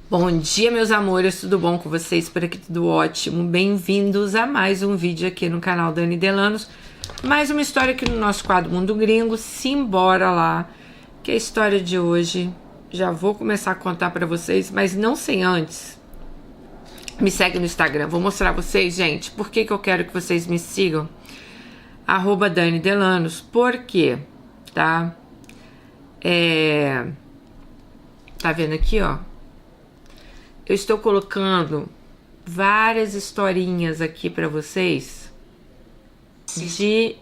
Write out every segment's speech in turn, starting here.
Bom dia, meus amores, tudo bom com vocês? Espero que tudo ótimo. Bem-vindos a mais um vídeo aqui no canal Dani Delanos. Mais uma história aqui no nosso quadro Mundo Gringo. Simbora lá, que a história de hoje já vou começar a contar pra vocês, mas não sem antes. Me segue no Instagram, vou mostrar a vocês, gente, por que eu quero que vocês me sigam. @Dani Delanos, por quê? Tá? Tá vendo aqui, ó? Eu estou colocando várias historinhas aqui pra vocês de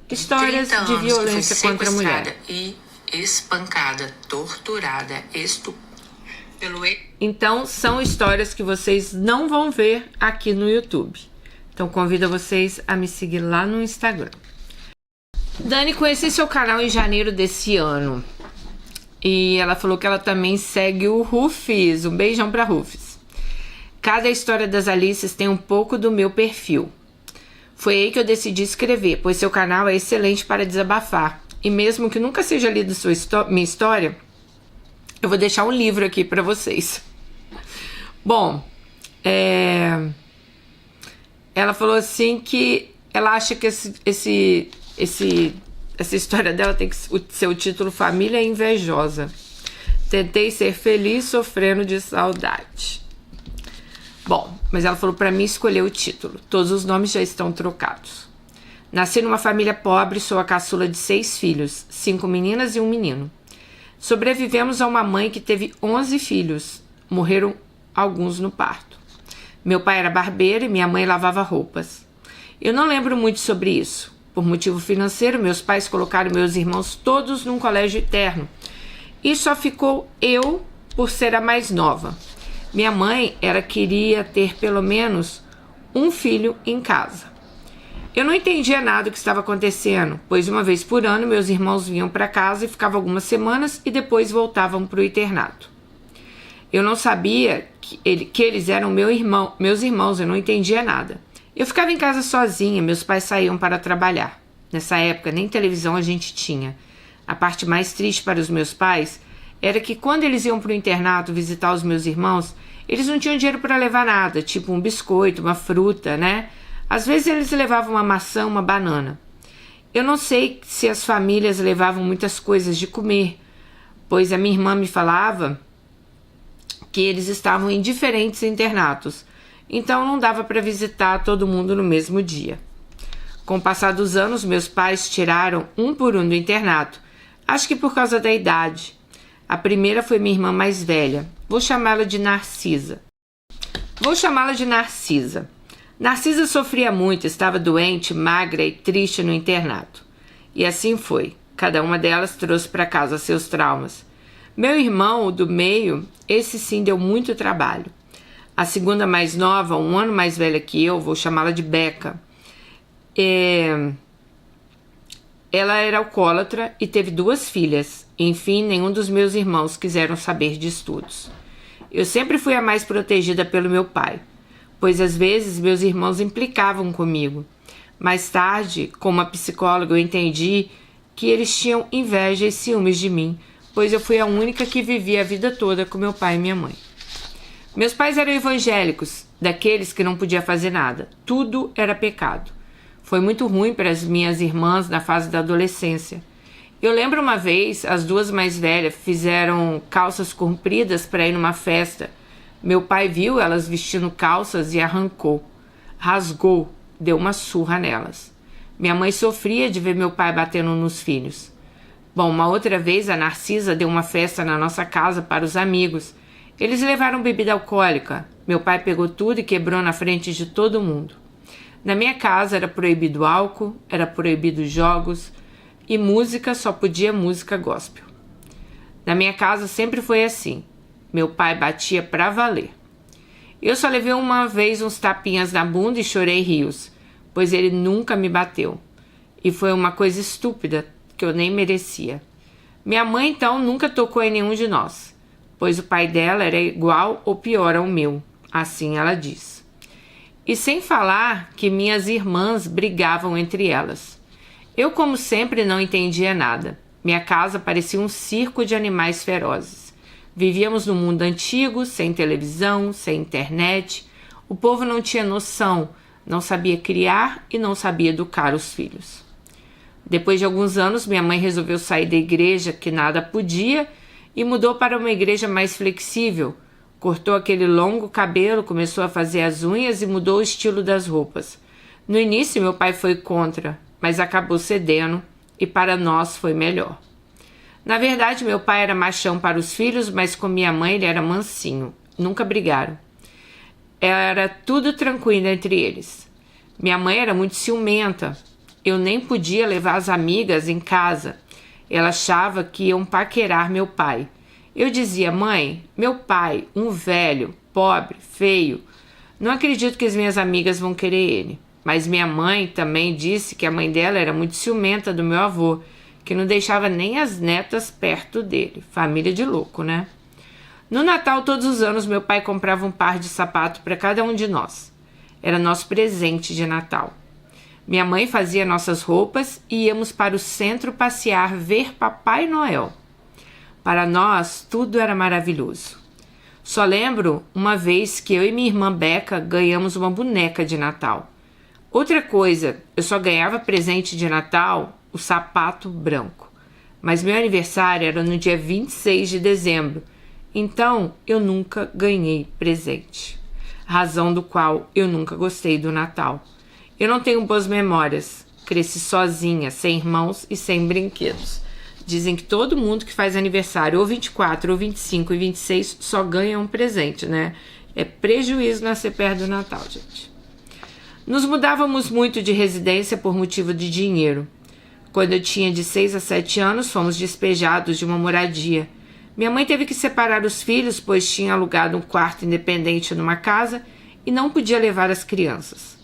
histórias de violência contra a mulher. E espancada, torturada, Então, são histórias que vocês não vão ver aqui no YouTube. Então, convido vocês a me seguir lá no Instagram. Dani, conheci seu canal em janeiro desse ano. E ela falou que ela também segue o Rufus. Um beijão pra Rufus. Cada história das Alices tem um pouco do meu perfil. Foi aí que eu decidi escrever, pois seu canal é excelente para desabafar. E mesmo que nunca seja lido minha história, eu vou deixar um livro aqui pra vocês. Bom, ela falou assim que ela acha que essa história dela tem que ser o título Família Invejosa. Tentei ser feliz sofrendo de saudade. Bom, mas ela falou pra mim escolher o título. Todos os nomes já estão trocados. Nasci numa família pobre, sou a caçula de 6 filhos, 5 meninas e um menino. Sobrevivemos a uma mãe que teve 11 filhos. Morreram alguns no parto. Meu pai era barbeiro e minha mãe lavava roupas. Eu não lembro muito sobre isso. Por motivo financeiro, meus pais colocaram meus irmãos todos num colégio interno. E só ficou eu por ser a mais nova. Minha mãe queria ter pelo menos um filho em casa. Eu não entendia nada do que estava acontecendo, pois uma vez por ano meus irmãos vinham para casa e ficavam algumas semanas e depois voltavam para o internato. Eu não sabia que eles eram meus irmãos, eu não entendia nada. Eu ficava em casa sozinha, meus pais saíam para trabalhar. Nessa época, nem televisão a gente tinha. A parte mais triste para os meus pais era que quando eles iam para o internato visitar os meus irmãos, eles não tinham dinheiro para levar nada, tipo um biscoito, uma fruta, né? Às vezes eles levavam uma maçã, uma banana. Eu não sei se as famílias levavam muitas coisas de comer, pois a minha irmã me falava que eles estavam em diferentes internatos. Então não dava para visitar todo mundo no mesmo dia. Com o passar dos anos, meus pais tiraram um por um do internato. Acho que por causa da idade. A primeira foi minha irmã mais velha. Vou chamá-la de Narcisa. Narcisa sofria muito, estava doente, magra e triste no internato. E assim foi. Cada uma delas trouxe para casa seus traumas. Meu irmão, o do meio, esse sim deu muito trabalho. A segunda mais nova, um ano mais velha que eu, vou chamá-la de Beca. Ela era alcoólatra e teve 2 filhas. Enfim, nenhum dos meus irmãos quiseram saber de estudos. Eu sempre fui a mais protegida pelo meu pai, pois às vezes meus irmãos implicavam comigo. Mais tarde, com uma psicóloga, eu entendi que eles tinham inveja e ciúmes de mim, pois eu fui a única que vivia a vida toda com meu pai e minha mãe. Meus pais eram evangélicos, daqueles que não podia fazer nada. Tudo era pecado. Foi muito ruim para as minhas irmãs na fase da adolescência. Eu lembro uma vez, as 2 mais velhas fizeram calças compridas para ir numa festa. Meu pai viu elas vestindo calças e rasgou, deu uma surra nelas. Minha mãe sofria de ver meu pai batendo nos filhos. Bom, uma outra vez a Narcisa deu uma festa na nossa casa para os amigos. Eles levaram bebida alcoólica. Meu pai pegou tudo e quebrou na frente de todo mundo. Na minha casa era proibido álcool, era proibido jogos e música, só podia música gospel. Na minha casa sempre foi assim. Meu pai batia pra valer. Eu só levei uma vez uns tapinhas na bunda e chorei rios, pois ele nunca me bateu. E foi uma coisa estúpida que eu nem merecia. Minha mãe, então, nunca tocou em nenhum de nós, pois o pai dela era igual ou pior ao meu, assim ela diz. E sem falar que minhas irmãs brigavam entre elas. Eu, como sempre, não entendia nada. Minha casa parecia um circo de animais ferozes. Vivíamos num mundo antigo, sem televisão, sem internet. O povo não tinha noção, não sabia criar e não sabia educar os filhos. Depois de alguns anos, minha mãe resolveu sair da igreja, que nada podia, e mudou para uma igreja mais flexível. Cortou aquele longo cabelo, começou a fazer as unhas e mudou o estilo das roupas. No início, meu pai foi contra, mas acabou cedendo e para nós foi melhor. Na verdade, meu pai era machão para os filhos, mas com minha mãe ele era mansinho. Nunca brigaram. Era tudo tranquilo entre eles. Minha mãe era muito ciumenta. Eu nem podia levar as amigas em casa. Ela achava que iam paquerar meu pai. Eu dizia: mãe, meu pai, um velho, pobre, feio. Não acredito que as minhas amigas vão querer ele. Mas minha mãe também disse que a mãe dela era muito ciumenta do meu avô, que não deixava nem as netas perto dele. Família de louco, né? No Natal, todos os anos, meu pai comprava um par de sapato para cada um de nós. Era nosso presente de Natal. Minha mãe fazia nossas roupas e íamos para o centro passear, ver Papai Noel. Para nós, tudo era maravilhoso. Só lembro uma vez que eu e minha irmã Beca ganhamos uma boneca de Natal. Outra coisa, eu só ganhava presente de Natal, o sapato branco. Mas meu aniversário era no dia 26 de dezembro, então eu nunca ganhei presente. Razão do qual eu nunca gostei do Natal. Eu não tenho boas memórias. Cresci sozinha, sem irmãos e sem brinquedos. Dizem que todo mundo que faz aniversário ou 24, ou 25 e 26 só ganha um presente, né? É prejuízo nascer perto do Natal, gente. Nos mudávamos muito de residência por motivo de dinheiro. Quando eu tinha de 6 a 7 anos, fomos despejados de uma moradia. Minha mãe teve que separar os filhos, pois tinha alugado um quarto independente numa casa e não podia levar as crianças.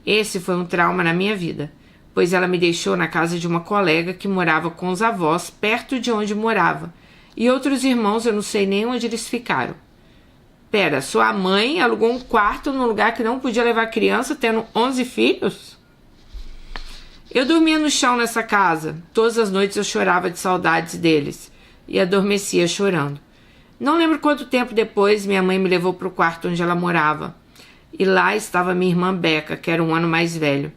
Esse foi um trauma na minha vida, pois ela me deixou na casa de uma colega que morava com os avós, perto de onde morava, e outros irmãos eu não sei nem onde eles ficaram. Pera, sua mãe alugou um quarto num lugar que não podia levar criança, tendo 11 filhos? Eu dormia no chão nessa casa. Todas as noites eu chorava de saudades deles e adormecia chorando. Não lembro quanto tempo depois minha mãe me levou para o quarto onde ela morava. E lá estava minha irmã Beca, que era um ano mais velho.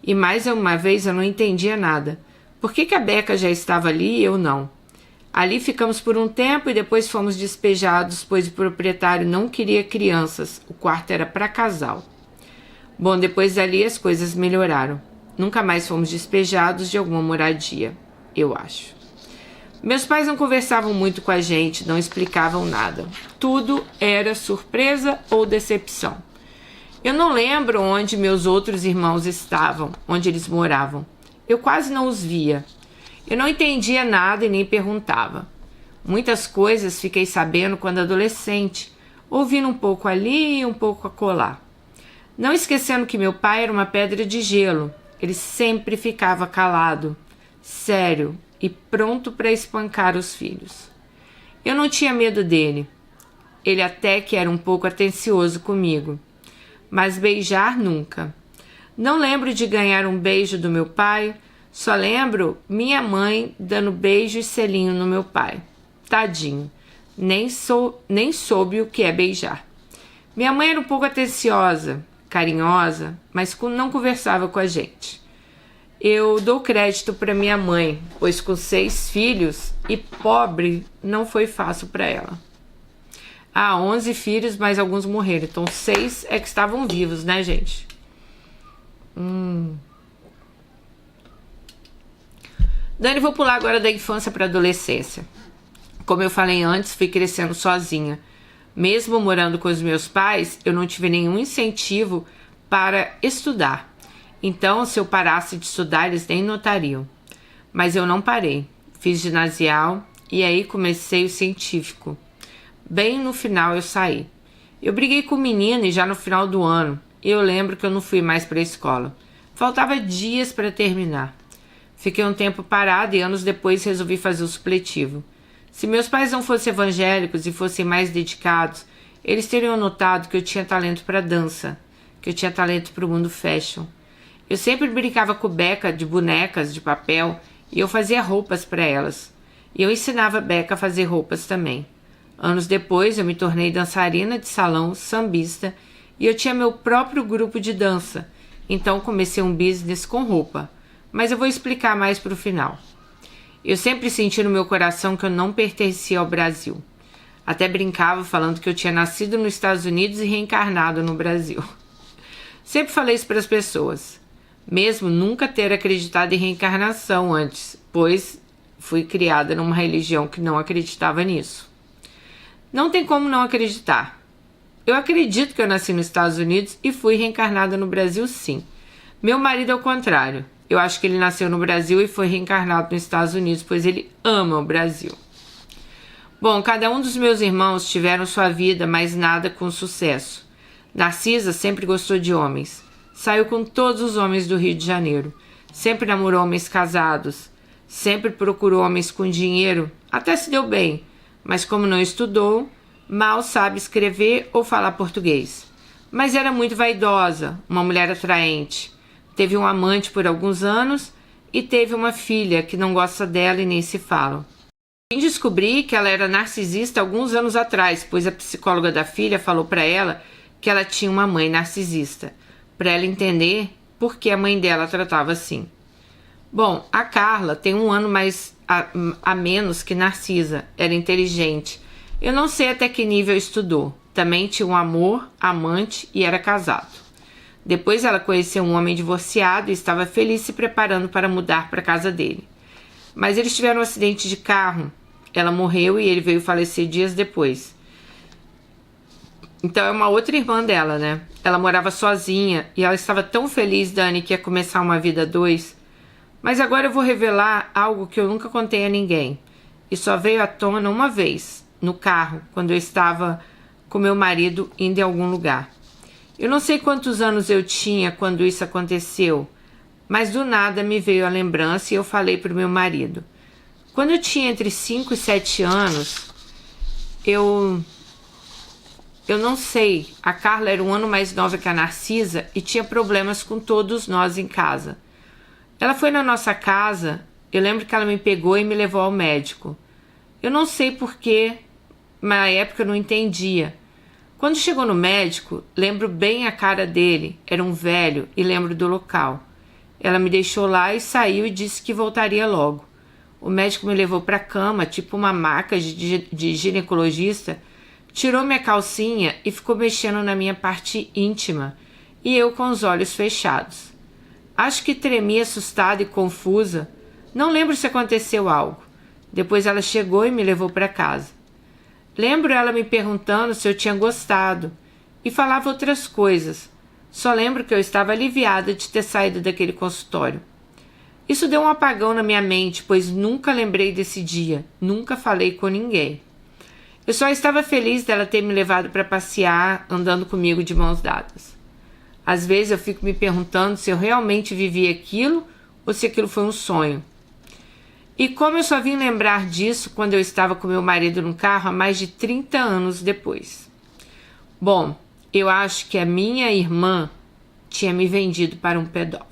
E mais uma vez eu não entendia nada. Por que a Beca já estava ali e eu não? Ali ficamos por um tempo e depois fomos despejados, pois o proprietário não queria crianças. O quarto era para casal. Bom, depois dali as coisas melhoraram. Nunca mais fomos despejados de alguma moradia, eu acho. Meus pais não conversavam muito com a gente, não explicavam nada. Tudo era surpresa ou decepção. Eu não lembro onde meus outros irmãos estavam, onde eles moravam. Eu quase não os via. Eu não entendia nada e nem perguntava. Muitas coisas fiquei sabendo quando adolescente, ouvindo um pouco ali e um pouco acolá. Não esquecendo que meu pai era uma pedra de gelo. Ele sempre ficava calado, sério e pronto para espancar os filhos. Eu não tinha medo dele. Ele até que era um pouco atencioso comigo. Mas beijar nunca. Não lembro de ganhar um beijo do meu pai. Só lembro minha mãe dando beijo e selinho no meu pai. Tadinho, nem soube o que é beijar. Minha mãe era um pouco atenciosa, carinhosa, mas não conversava com a gente. Eu dou crédito para minha mãe, pois com 6 filhos e pobre não foi fácil para ela. 11 filhos, mas alguns morreram, então 6 é que estavam vivos, né, gente? Dani, vou pular agora da infância para a adolescência. Como eu falei antes, fui crescendo sozinha. Mesmo morando com os meus pais, eu não tive nenhum incentivo para estudar. Então, se eu parasse de estudar, eles nem notariam. Mas eu não parei. Fiz ginasial e aí comecei o científico. Bem no final eu saí. Eu briguei com o menino e já no final do ano. Eu lembro que eu não fui mais para a escola. Faltava dias para terminar. Fiquei um tempo parada e anos depois resolvi fazer o supletivo. Se meus pais não fossem evangélicos e fossem mais dedicados, eles teriam notado que eu tinha talento para dança, que eu tinha talento para o mundo fashion. Eu sempre brincava com Beca de bonecas de papel e eu fazia roupas para elas. E eu ensinava a Beca a fazer roupas também. Anos depois, eu me tornei dançarina de salão, sambista, e eu tinha meu próprio grupo de dança. Então comecei um business com roupa. Mas eu vou explicar mais para o final. Eu sempre senti no meu coração que eu não pertencia ao Brasil. Até brincava falando que eu tinha nascido nos Estados Unidos e reencarnado no Brasil. Sempre falei isso para as pessoas, mesmo nunca ter acreditado em reencarnação antes, pois fui criada numa religião que não acreditava nisso. Não tem como não acreditar. Eu acredito que eu nasci nos Estados Unidos e fui reencarnada no Brasil, sim. Meu marido é o contrário. Eu acho que ele nasceu no Brasil e foi reencarnado nos Estados Unidos, pois ele ama o Brasil. Bom, cada um dos meus irmãos tiveram sua vida, mas nada com sucesso. Narcisa sempre gostou de homens. Saiu com todos os homens do Rio de Janeiro. Sempre namorou homens casados. Sempre procurou homens com dinheiro. Até se deu bem. Mas como não estudou, mal sabe escrever ou falar português. Mas era muito vaidosa, uma mulher atraente. Teve um amante por alguns anos e teve uma filha que não gosta dela e nem se falam. Vim descobrir que ela era narcisista alguns anos atrás, pois a psicóloga da filha falou para ela que ela tinha uma mãe narcisista, para ela entender por que a mãe dela tratava assim. Bom, a Carla tem um ano mais a menos que Narcisa, era inteligente. Eu não sei até que nível estudou. Também tinha um amor, amante e era casado. Depois ela conheceu um homem divorciado e estava feliz se preparando para mudar para a casa dele. Mas eles tiveram um acidente de carro. Ela morreu e ele veio falecer dias depois. Então é uma outra irmã dela, né? Ela morava sozinha e ela estava tão feliz, Dani, que ia começar uma vida a dois. Mas agora eu vou revelar algo que eu nunca contei a ninguém. E só veio à tona uma vez, no carro, quando eu estava com meu marido indo em algum lugar. Eu não sei quantos anos eu tinha quando isso aconteceu, mas do nada me veio a lembrança e eu falei para o meu marido. Quando eu tinha entre 5 e 7 anos, eu não sei, a Carla era um ano mais nova que a Narcisa e tinha problemas com todos nós em casa. Ela foi na nossa casa, eu lembro que ela me pegou e me levou ao médico. Eu não sei porquê, mas na época eu não entendia. Quando chegou no médico, lembro bem a cara dele, era um velho e lembro do local. Ela me deixou lá e saiu e disse que voltaria logo. O médico me levou para a cama, tipo uma maca de ginecologista, tirou minha calcinha e ficou mexendo na minha parte íntima, e eu com os olhos fechados. Acho que tremi assustada e confusa, não lembro se aconteceu algo. Depois ela chegou e me levou para casa. Lembro ela me perguntando se eu tinha gostado e falava outras coisas. Só lembro que eu estava aliviada de ter saído daquele consultório. Isso deu um apagão na minha mente, pois nunca lembrei desse dia, nunca falei com ninguém. Eu só estava feliz dela ter me levado para passear, andando comigo de mãos dadas. Às vezes eu fico me perguntando se eu realmente vivi aquilo ou se aquilo foi um sonho. E como eu só vim lembrar disso quando eu estava com meu marido no carro há mais de 30 anos depois. Bom, eu acho que a minha irmã tinha me vendido para um pedófilo.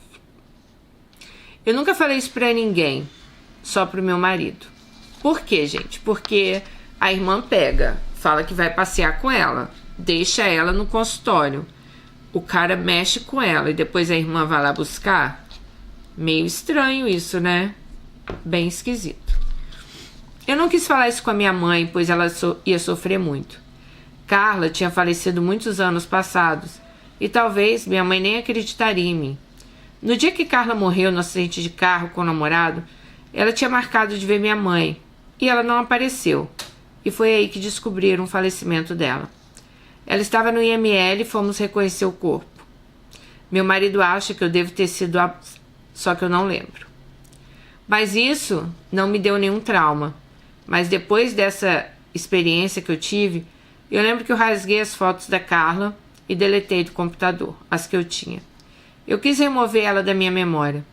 Eu nunca falei isso para ninguém, só para o meu marido. Por quê, gente? Porque a irmã pega, fala que vai passear com ela, deixa ela no consultório. O cara mexe com ela e depois a irmã vai lá buscar. Meio estranho isso, né? Bem esquisito. Eu não quis falar isso com a minha mãe, pois ela ia sofrer muito. Carla tinha falecido muitos anos passados e talvez minha mãe nem acreditaria em mim. No dia que Carla morreu no acidente de carro com o namorado, ela tinha marcado de ver minha mãe e ela não apareceu. E foi aí que descobriram o falecimento dela. Ela estava no IML e fomos reconhecer o corpo. Meu marido acha que eu devo ter sido só que eu não lembro. Mas isso não me deu nenhum trauma. Mas depois dessa experiência que eu tive, eu lembro que eu rasguei as fotos da Carla e deletei do computador, as que eu tinha. Eu quis remover ela da minha memória.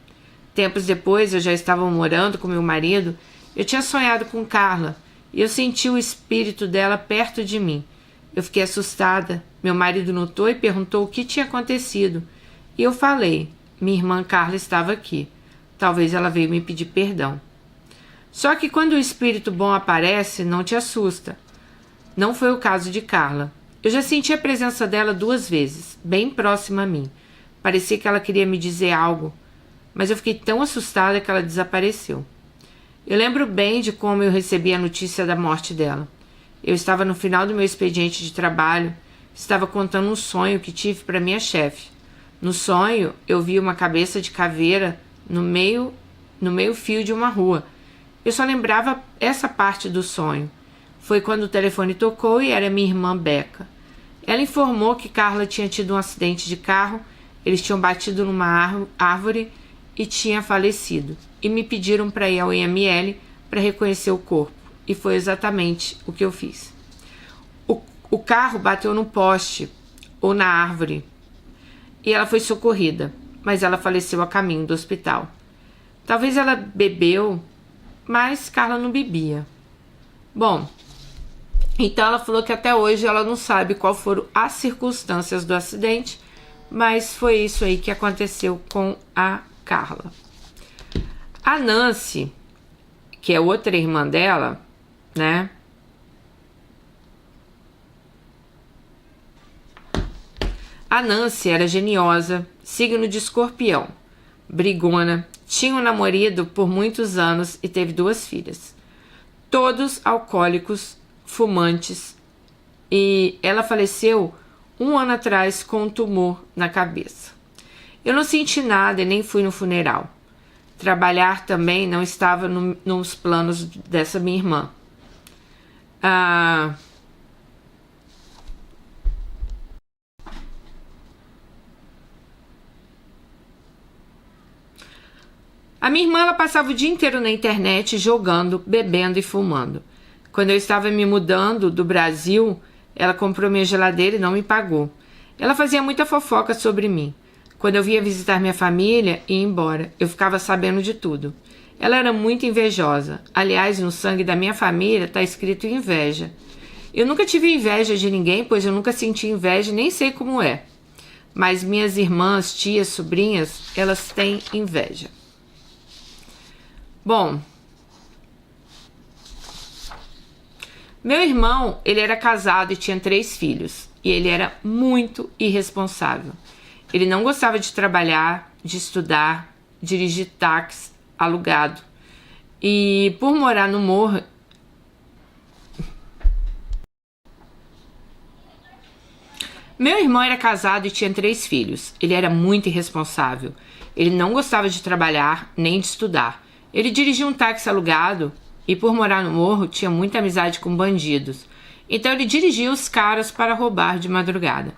Tempos depois, eu já estava morando com meu marido, eu tinha sonhado com Carla e eu senti o espírito dela perto de mim. Eu fiquei assustada. Meu marido notou e perguntou o que tinha acontecido. E eu falei, minha irmã Carla estava aqui. Talvez ela veio me pedir perdão. Só que quando o espírito bom aparece, não te assusta. Não foi o caso de Carla. Eu já senti a presença dela 2 vezes, bem próxima a mim. Parecia que ela queria me dizer algo, mas eu fiquei tão assustada que ela desapareceu. Eu lembro bem de como eu recebi a notícia da morte dela. Eu estava no final do meu expediente de trabalho, estava contando um sonho que tive para minha chefe. No sonho, eu vi uma cabeça de caveira no meio fio de uma rua. Eu só lembrava essa parte do sonho. Foi quando o telefone tocou e era minha irmã Becca. Ela informou que Carla tinha tido um acidente de carro, eles tinham batido numa árvore e tinha falecido. E me pediram para ir ao IML para reconhecer o corpo. E foi exatamente o que eu fiz. O carro bateu no poste ou na árvore e ela foi socorrida, mas ela faleceu a caminho do hospital. Talvez ela bebeu, mas Carla não bebia. Bom, então ela falou que até hoje ela não sabe qual foram as circunstâncias do acidente, mas foi isso aí que aconteceu com a Carla. A Nancy, que é outra irmã dela, né? A Nancy era geniosa, signo de Escorpião, brigona, tinha um namorado por muitos anos e teve 2 filhas. Todos alcoólicos, fumantes, e ela faleceu 1 ano atrás com um tumor na cabeça. Eu não senti nada e nem fui no funeral. Trabalhar também não estava nos planos dessa minha irmã. A minha irmã ela passava o dia inteiro na internet jogando, bebendo e fumando. Quando eu estava me mudando do Brasil, ela comprou minha geladeira e não me pagou. Ela fazia muita fofoca sobre mim. Quando eu vinha visitar minha família e ia embora, eu ficava sabendo de tudo. Ela era muito invejosa. Aliás, no sangue da minha família está escrito inveja. Eu nunca tive inveja de ninguém, pois eu nunca senti inveja e nem sei como é. Mas minhas irmãs, tias, sobrinhas, elas têm inveja. Bom, meu irmão, ele era casado e tinha 3 filhos. E ele era muito irresponsável. Ele não gostava de trabalhar, de estudar, dirigir táxi alugado. E por morar no morro... Meu irmão era casado e tinha 3 filhos. Ele era muito irresponsável. Ele não gostava de trabalhar, nem de estudar. Ele dirigia um táxi alugado e por morar no morro tinha muita amizade com bandidos. Então ele dirigia os caras para roubar de madrugada.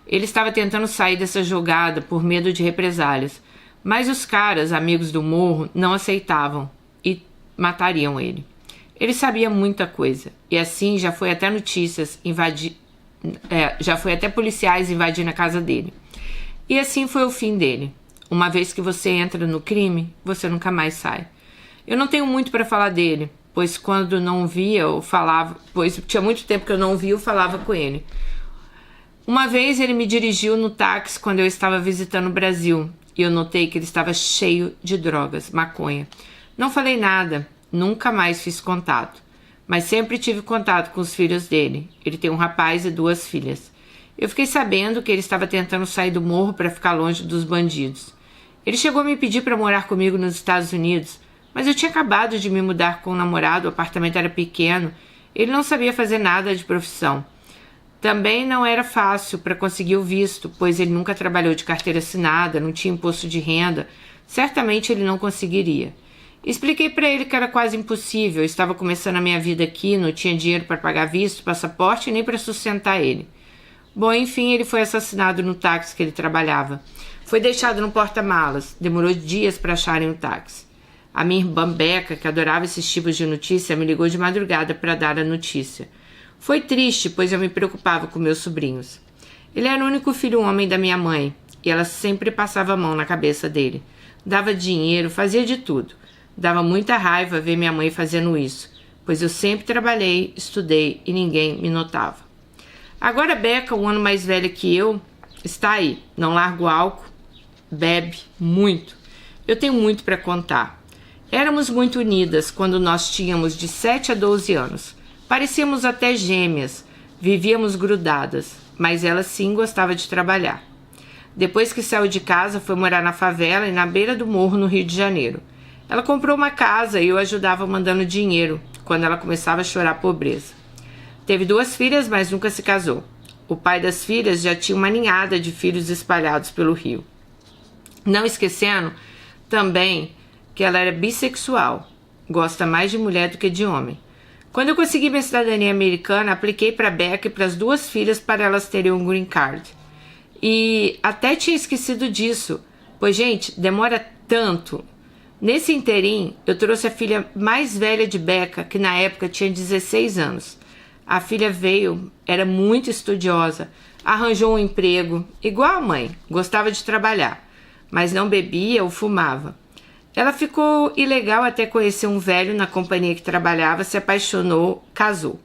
Ele estava tentando sair dessa jogada por medo de represálias, mas os caras, amigos do morro, não aceitavam e matariam ele. Ele sabia muita coisa e assim já foi até já foi até policiais invadir a casa dele. E assim foi o fim dele. Uma vez que você entra no crime, você nunca mais sai. Eu não tenho muito para falar dele, pois quando não via eu falava, pois tinha muito tempo que eu não via, eu falava com ele. Uma vez ele me dirigiu no táxi quando eu estava visitando o Brasil e eu notei que ele estava cheio de drogas, maconha. Não falei nada, nunca mais fiz contato, mas sempre tive contato com os filhos dele. Ele tem um rapaz e 2 filhas. Eu fiquei sabendo que ele estava tentando sair do morro para ficar longe dos bandidos. Ele chegou a me pedir para morar comigo nos Estados Unidos, mas eu tinha acabado de me mudar com um namorado, o apartamento era pequeno, ele não sabia fazer nada de profissão. Também não era fácil para conseguir o visto, pois ele nunca trabalhou de carteira assinada, não tinha imposto de renda, certamente ele não conseguiria. Expliquei para ele que era quase impossível, eu estava começando a minha vida aqui, não tinha dinheiro para pagar visto, passaporte nem para sustentar ele. Bom, enfim, ele foi assassinado no táxi que ele trabalhava. Foi deixado no porta-malas, demorou dias para acharem o táxi. A minha irmã Becca, que adorava esses tipos de notícia, me ligou de madrugada para dar a notícia. Foi triste, pois eu me preocupava com meus sobrinhos. Ele era o único filho homem da minha mãe, e ela sempre passava a mão na cabeça dele. Dava dinheiro, fazia de tudo. Dava muita raiva ver minha mãe fazendo isso, pois eu sempre trabalhei, estudei e ninguém me notava. Agora Becca, 1 ano mais velha que eu, está aí, não larga o álcool, bebe muito. Eu tenho muito para contar. Éramos muito unidas quando nós tínhamos de 7 a 12 anos. Parecíamos até gêmeas. Vivíamos grudadas, mas ela sim gostava de trabalhar. Depois que saiu de casa, foi morar na favela e na beira do morro no Rio de Janeiro. Ela comprou uma casa e eu ajudava mandando dinheiro quando ela começava a chorar pobreza. Teve 2 filhas, mas nunca se casou. O pai das filhas já tinha uma ninhada de filhos espalhados pelo Rio. Não esquecendo também que ela era bissexual, gosta mais de mulher do que de homem. Quando eu consegui minha cidadania americana, apliquei para Becca e para as 2 filhas para elas terem um green card. E até tinha esquecido disso, pois, gente, demora tanto. Nesse interim, eu trouxe a filha mais velha de Becca, que na época tinha 16 anos. A filha veio, era muito estudiosa, arranjou um emprego, igual a mãe, gostava de trabalhar, mas não bebia ou fumava. Ela ficou ilegal até conhecer um velho na companhia que trabalhava, se apaixonou, casou.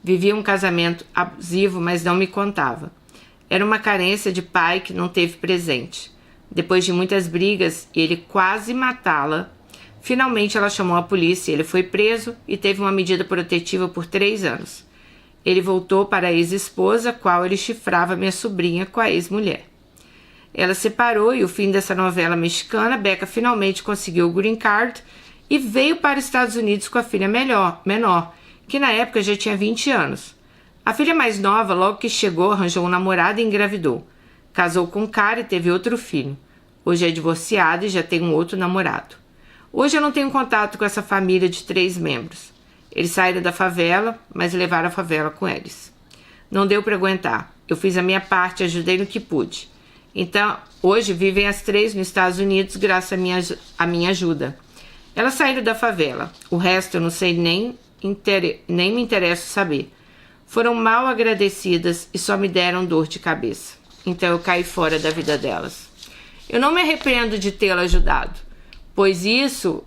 Vivia um casamento abusivo, mas não me contava. Era uma carência de pai que não teve presente. Depois de muitas brigas e ele quase matá-la, finalmente ela chamou a polícia, ele foi preso e teve uma medida protetiva por 3 anos. Ele voltou para a ex-esposa, qual ele chifrava minha sobrinha com a ex-mulher. Ela separou e o fim dessa novela mexicana, Becca finalmente conseguiu o green card e veio para os Estados Unidos com a filha menor, que na época já tinha 20 anos. A filha mais nova, logo que chegou, arranjou um namorado e engravidou. Casou com um cara e teve outro filho. Hoje é divorciada e já tem um outro namorado. Hoje eu não tenho contato com essa família de 3 membros. Eles saíram da favela, mas levaram a favela com eles. Não deu para aguentar. Eu fiz a minha parte, ajudei no que pude. Então, hoje vivem as 3 nos Estados Unidos graças à minha ajuda. Elas saíram da favela. O resto eu não sei nem me interesso saber. Foram mal agradecidas e só me deram dor de cabeça. Então eu caí fora da vida delas. Eu não me arrependo de tê-la ajudado, pois isso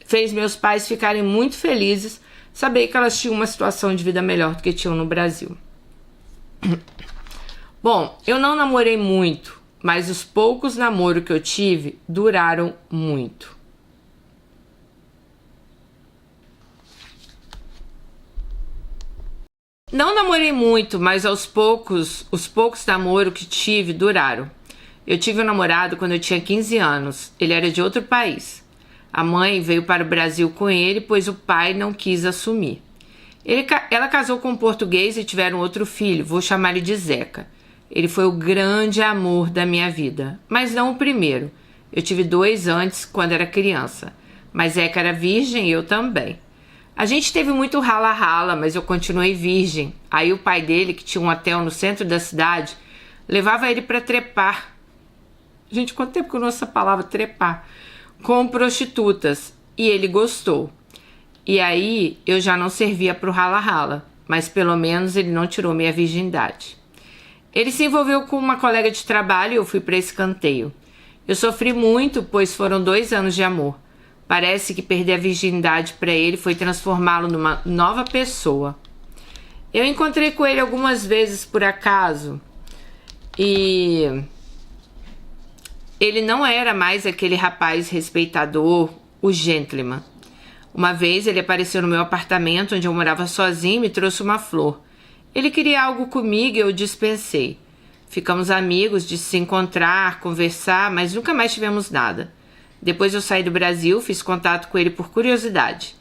fez meus pais ficarem muito felizes, saber que elas tinham uma situação de vida melhor do que tinham no Brasil. Bom, eu não namorei muito, mas os poucos namoros que eu tive duraram muito. Não namorei muito, mas os poucos namoros que tive duraram. Eu tive um namorado quando eu tinha 15 anos. Ele era de outro país. A mãe veio para o Brasil com ele, pois o pai não quis assumir. Ela casou com um português e tiveram outro filho, vou chamar ele de Zeca. Ele foi o grande amor da minha vida, mas não o primeiro. Eu tive 2 antes, quando era criança. Mas Zeca era virgem e eu também. A gente teve muito rala-rala, mas eu continuei virgem. Aí o pai dele, que tinha um hotel no centro da cidade, levava ele para trepar. Gente, quanto tempo que eu não ouço essa palavra trepar? Com prostitutas. E ele gostou. E aí eu já não servia pro rala-rala, mas pelo menos ele não tirou minha virgindade. Ele se envolveu com uma colega de trabalho e eu fui para escanteio. Eu sofri muito, pois foram 2 anos de amor. Parece que perder a virgindade para ele foi transformá-lo numa nova pessoa. Eu encontrei com ele algumas vezes por acaso e ele não era mais aquele rapaz respeitador, o gentleman. Uma vez ele apareceu no meu apartamento onde eu morava sozinho e me trouxe uma flor. Ele queria algo comigo e eu dispensei. Ficamos amigos de se encontrar, conversar, mas nunca mais tivemos nada. Depois eu saí do Brasil, fiz contato com ele por curiosidade.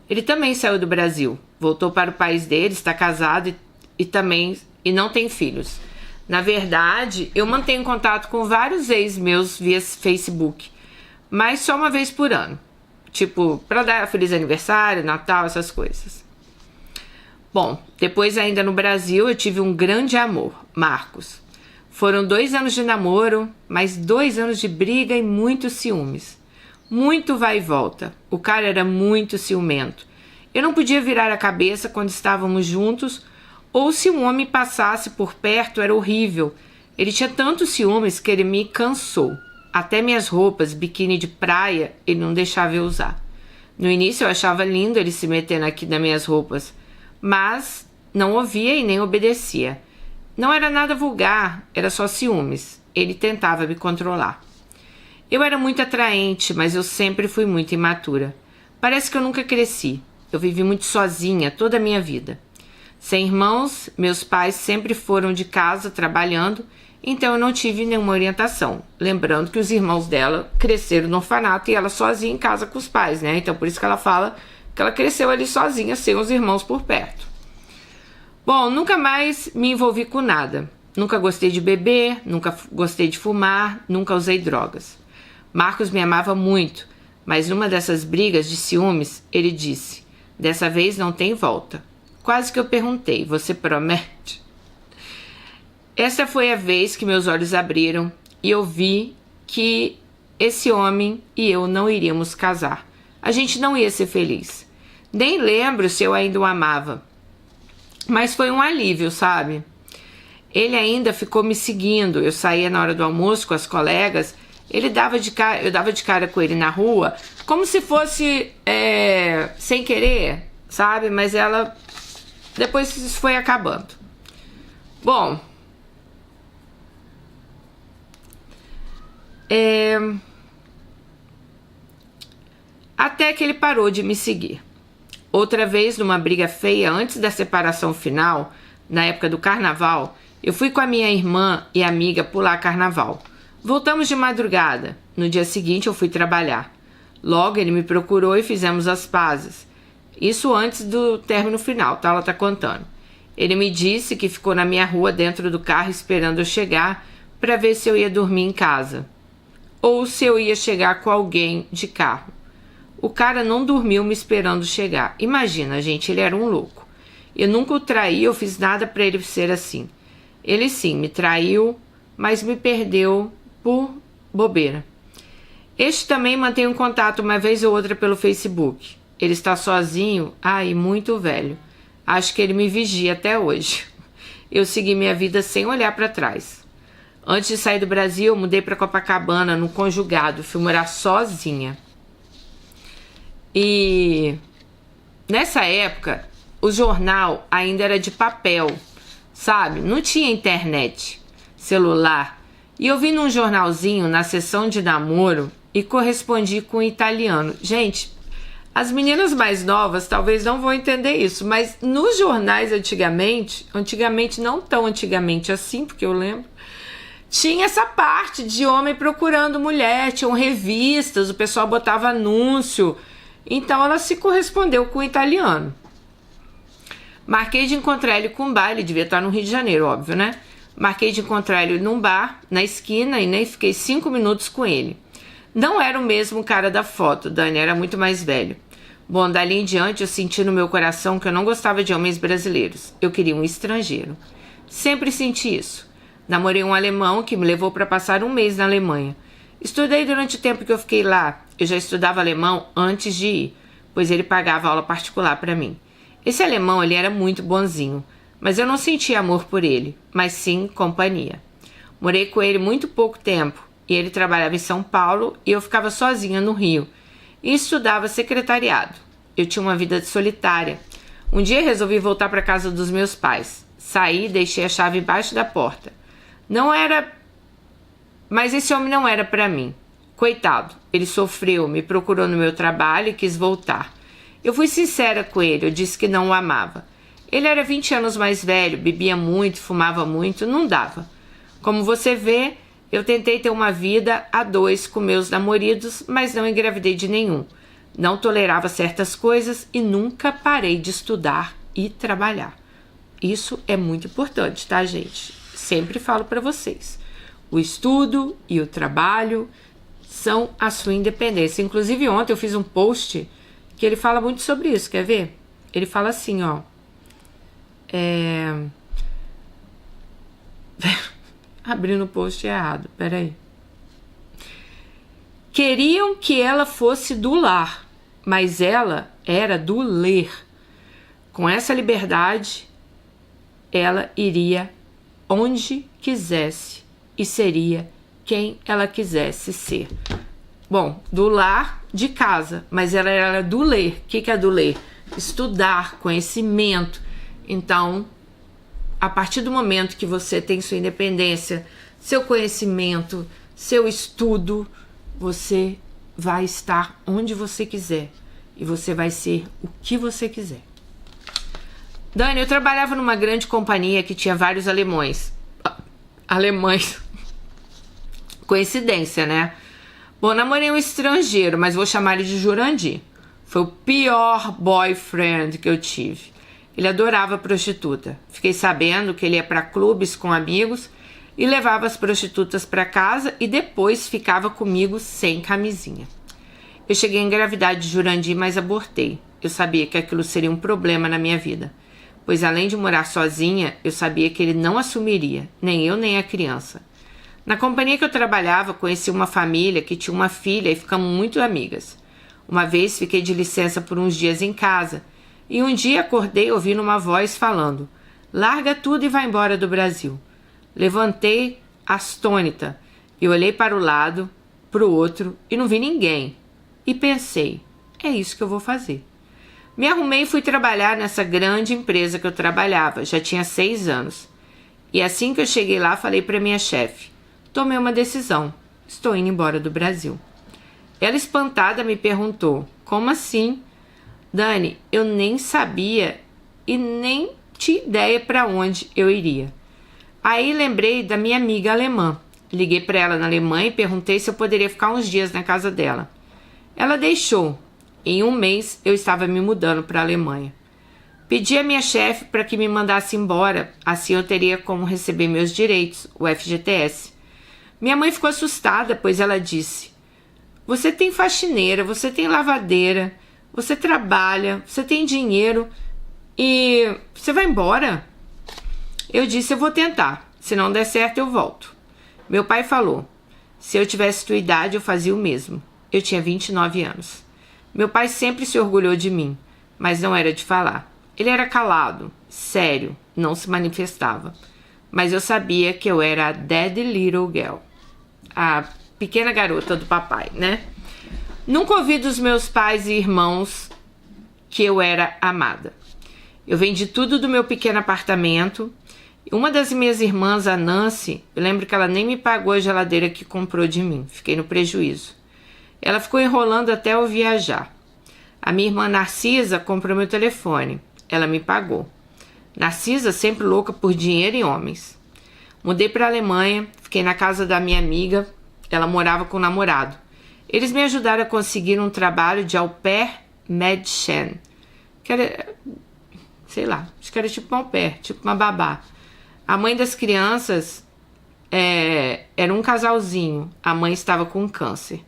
Ele também saiu do Brasil, voltou para o país dele, está casado e não tem filhos. Na verdade, eu mantenho contato com vários ex meus via Facebook, mas só uma vez por ano. Tipo, para dar feliz aniversário, Natal, essas coisas. Bom, depois ainda no Brasil eu tive um grande amor, Marcos. Foram 2 anos de namoro, mais 2 anos de briga e muitos ciúmes. Muito vai e volta. O cara era muito ciumento. Eu não podia virar a cabeça quando estávamos juntos, ou se um homem passasse por perto era horrível. Ele tinha tantos ciúmes que ele me cansou. Até minhas roupas, biquíni de praia, ele não deixava eu usar. No início eu achava lindo ele se metendo aqui nas minhas roupas, mas não ouvia e nem obedecia. Não era nada vulgar, era só ciúmes. Ele tentava me controlar. Eu era muito atraente, mas eu sempre fui muito imatura. Parece que eu nunca cresci. Eu vivi muito sozinha toda a minha vida. Sem irmãos, meus pais sempre foram de casa trabalhando, então eu não tive nenhuma orientação. Lembrando que os irmãos dela cresceram no orfanato e ela sozinha em casa com os pais, né? Então por isso que ela fala que ela cresceu ali sozinha, sem os irmãos por perto. Bom, nunca mais me envolvi com nada. Nunca gostei de beber, nunca gostei de fumar, nunca usei drogas. Marcos me amava muito, mas numa dessas brigas de ciúmes, ele disse: "Dessa vez não tem volta." Quase que eu perguntei: "Você promete?" Essa foi a vez que meus olhos abriram e eu vi que esse homem e eu não iríamos casar. A gente não ia ser feliz. Nem lembro se eu ainda o amava. Mas foi um alívio, sabe? Ele ainda ficou me seguindo. Eu saía na hora do almoço com as colegas. Eu dava de cara com ele na rua, como se fosse sem querer, sabe? Mas depois isso foi acabando. Bom, até que ele parou de me seguir. Outra vez, numa briga feia antes da separação final, na época do carnaval, eu fui com a minha irmã e amiga pular carnaval. Voltamos de madrugada. No dia seguinte eu fui trabalhar. Logo ele me procurou e fizemos as pazes. Isso antes do término final, tá? Ela tá contando. Ele me disse que ficou na minha rua dentro do carro esperando eu chegar para ver se eu ia dormir em casa. Ou se eu ia chegar com alguém de carro. O cara não dormiu me esperando chegar. Imagina, gente, ele era um louco. Eu nunca o traí, eu fiz nada para ele ser assim. Ele sim, me traiu, mas me perdeu por bobeira. Este também mantém um contato uma vez ou outra pelo Facebook. Ele está sozinho, e muito velho. Acho que ele me vigia até hoje. Eu segui minha vida sem olhar para trás. Antes de sair do Brasil, eu mudei para Copacabana, no conjugado. Fui morar sozinha. E nessa época, o jornal ainda era de papel, sabe? Não tinha internet, celular. E eu vi num jornalzinho, na seção de namoro, e correspondi com um italiano. Gente, as meninas mais novas talvez não vão entender isso, mas nos jornais antigamente não tão antigamente assim, porque eu lembro, tinha essa parte de homem procurando mulher, tinham revistas, o pessoal botava anúncio. Então ela se correspondeu com o italiano. Marquei de encontrar ele com um bar, ele devia estar no Rio de Janeiro, óbvio, né? Marquei de encontrar ele num bar, na esquina, e nem fiquei 5 minutos com ele. Não era o mesmo cara da foto, Dani era muito mais velho. Bom, dali em diante eu senti no meu coração que eu não gostava de homens brasileiros. Eu queria um estrangeiro. Sempre senti isso. Namorei um alemão que me levou para passar um mês na Alemanha. Estudei durante o tempo que eu fiquei lá. Eu já estudava alemão antes de ir, pois ele pagava aula particular para mim. Esse alemão, ele era muito bonzinho, mas eu não sentia amor por ele, mas sim companhia. Morei com ele muito pouco tempo, e ele trabalhava em São Paulo e eu ficava sozinha no Rio, e estudava secretariado. Eu tinha uma vida solitária. Um dia resolvi voltar para casa dos meus pais. Saí e deixei a chave embaixo da porta. Mas esse homem não era para mim. Coitado, ele sofreu, me procurou no meu trabalho e quis voltar. Eu fui sincera com ele, eu disse que não o amava. Ele era 20 anos mais velho, bebia muito, fumava muito, não dava. Como você vê, eu tentei ter uma vida a dois com meus namoridos, mas não engravidei de nenhum. Não tolerava certas coisas e nunca parei de estudar e trabalhar. Isso é muito importante, tá, gente? Sempre falo para vocês. O estudo e o trabalho são a sua independência. Inclusive, ontem eu fiz um post que ele fala muito sobre isso, quer ver? Ele fala assim, ó. Abrindo o post errado, peraí. Queriam que ela fosse do lar, mas ela era do ler. Com essa liberdade, ela iria onde quisesse e seria quem ela quisesse ser. Bom, do lar, de casa, mas ela era do ler. O que é do ler? Estudar, conhecimento. Então, a partir do momento que você tem sua independência, seu conhecimento, seu estudo, você vai estar onde você quiser e você vai ser o que você quiser. Dani, eu trabalhava numa grande companhia que tinha vários alemães. Coincidência, né? Bom, namorei um estrangeiro, mas vou chamar ele de Jurandir. Foi o pior boyfriend que eu tive. Ele adorava prostituta. Fiquei sabendo que ele ia para clubes com amigos e levava as prostitutas para casa e depois ficava comigo sem camisinha. Eu cheguei a engravidar de Jurandir, mas abortei. Eu sabia que aquilo seria um problema na minha vida, pois além de morar sozinha, eu sabia que ele não assumiria, nem eu nem a criança. Na companhia que eu trabalhava, conheci uma família que tinha uma filha e ficamos muito amigas. Uma vez fiquei de licença por uns dias em casa e um dia acordei ouvindo uma voz falando: larga tudo e vai embora do Brasil. Levantei astônita e olhei para o lado, para o outro e não vi ninguém. E pensei, é isso que eu vou fazer. Me arrumei e fui trabalhar nessa grande empresa que eu trabalhava, já tinha 6 anos. E assim que eu cheguei lá, falei para minha chefe: tomei uma decisão, estou indo embora do Brasil. Ela, espantada, me perguntou: como assim? Dani, eu nem sabia e nem tinha ideia para onde eu iria. Aí lembrei da minha amiga alemã. Liguei para ela na Alemanha e perguntei se eu poderia ficar uns dias na casa dela. Ela deixou. Em um mês eu estava me mudando para a Alemanha. Pedi à minha chefe para que me mandasse embora, assim eu teria como receber meus direitos, o FGTS. Minha mãe ficou assustada, pois ela disse: você tem faxineira, você tem lavadeira, você trabalha, você tem dinheiro e você vai embora? Eu disse: eu vou tentar, se não der certo eu volto. Meu pai falou: se eu tivesse tua idade eu fazia o mesmo. Eu tinha 29 anos. Meu pai sempre se orgulhou de mim, mas não era de falar. Ele era calado, sério, não se manifestava. Mas eu sabia que eu era a Daddy Little Girl, a pequena garota do papai, né? Nunca ouvi dos meus pais e irmãos que eu era amada. Eu vendi tudo do meu pequeno apartamento. Uma das minhas irmãs, a Nancy, eu lembro que ela nem me pagou a geladeira que comprou de mim. Fiquei no prejuízo. Ela ficou enrolando até eu viajar. A minha irmã Narcisa comprou meu telefone. Ela me pagou. Narcisa sempre louca por dinheiro e homens. Mudei para a Alemanha, fiquei na casa da minha amiga. Ela morava com o namorado. Eles me ajudaram a conseguir um trabalho de au pair Mädchen. Que era, sei lá, acho que era tipo um au pair, tipo uma babá. A mãe das crianças era um casalzinho. A mãe estava com câncer.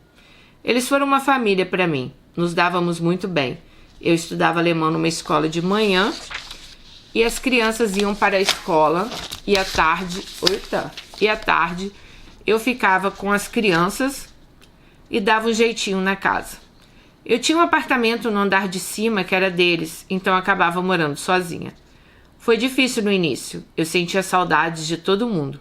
Eles foram uma família para mim. Nos dávamos muito bem. Eu estudava alemão numa escola de manhã e as crianças iam para a escola e à tarde eu ficava com as crianças e dava um jeitinho na casa. Eu tinha um apartamento no andar de cima que era deles, então acabava morando sozinha. Foi difícil no início. Eu sentia saudades de todo mundo.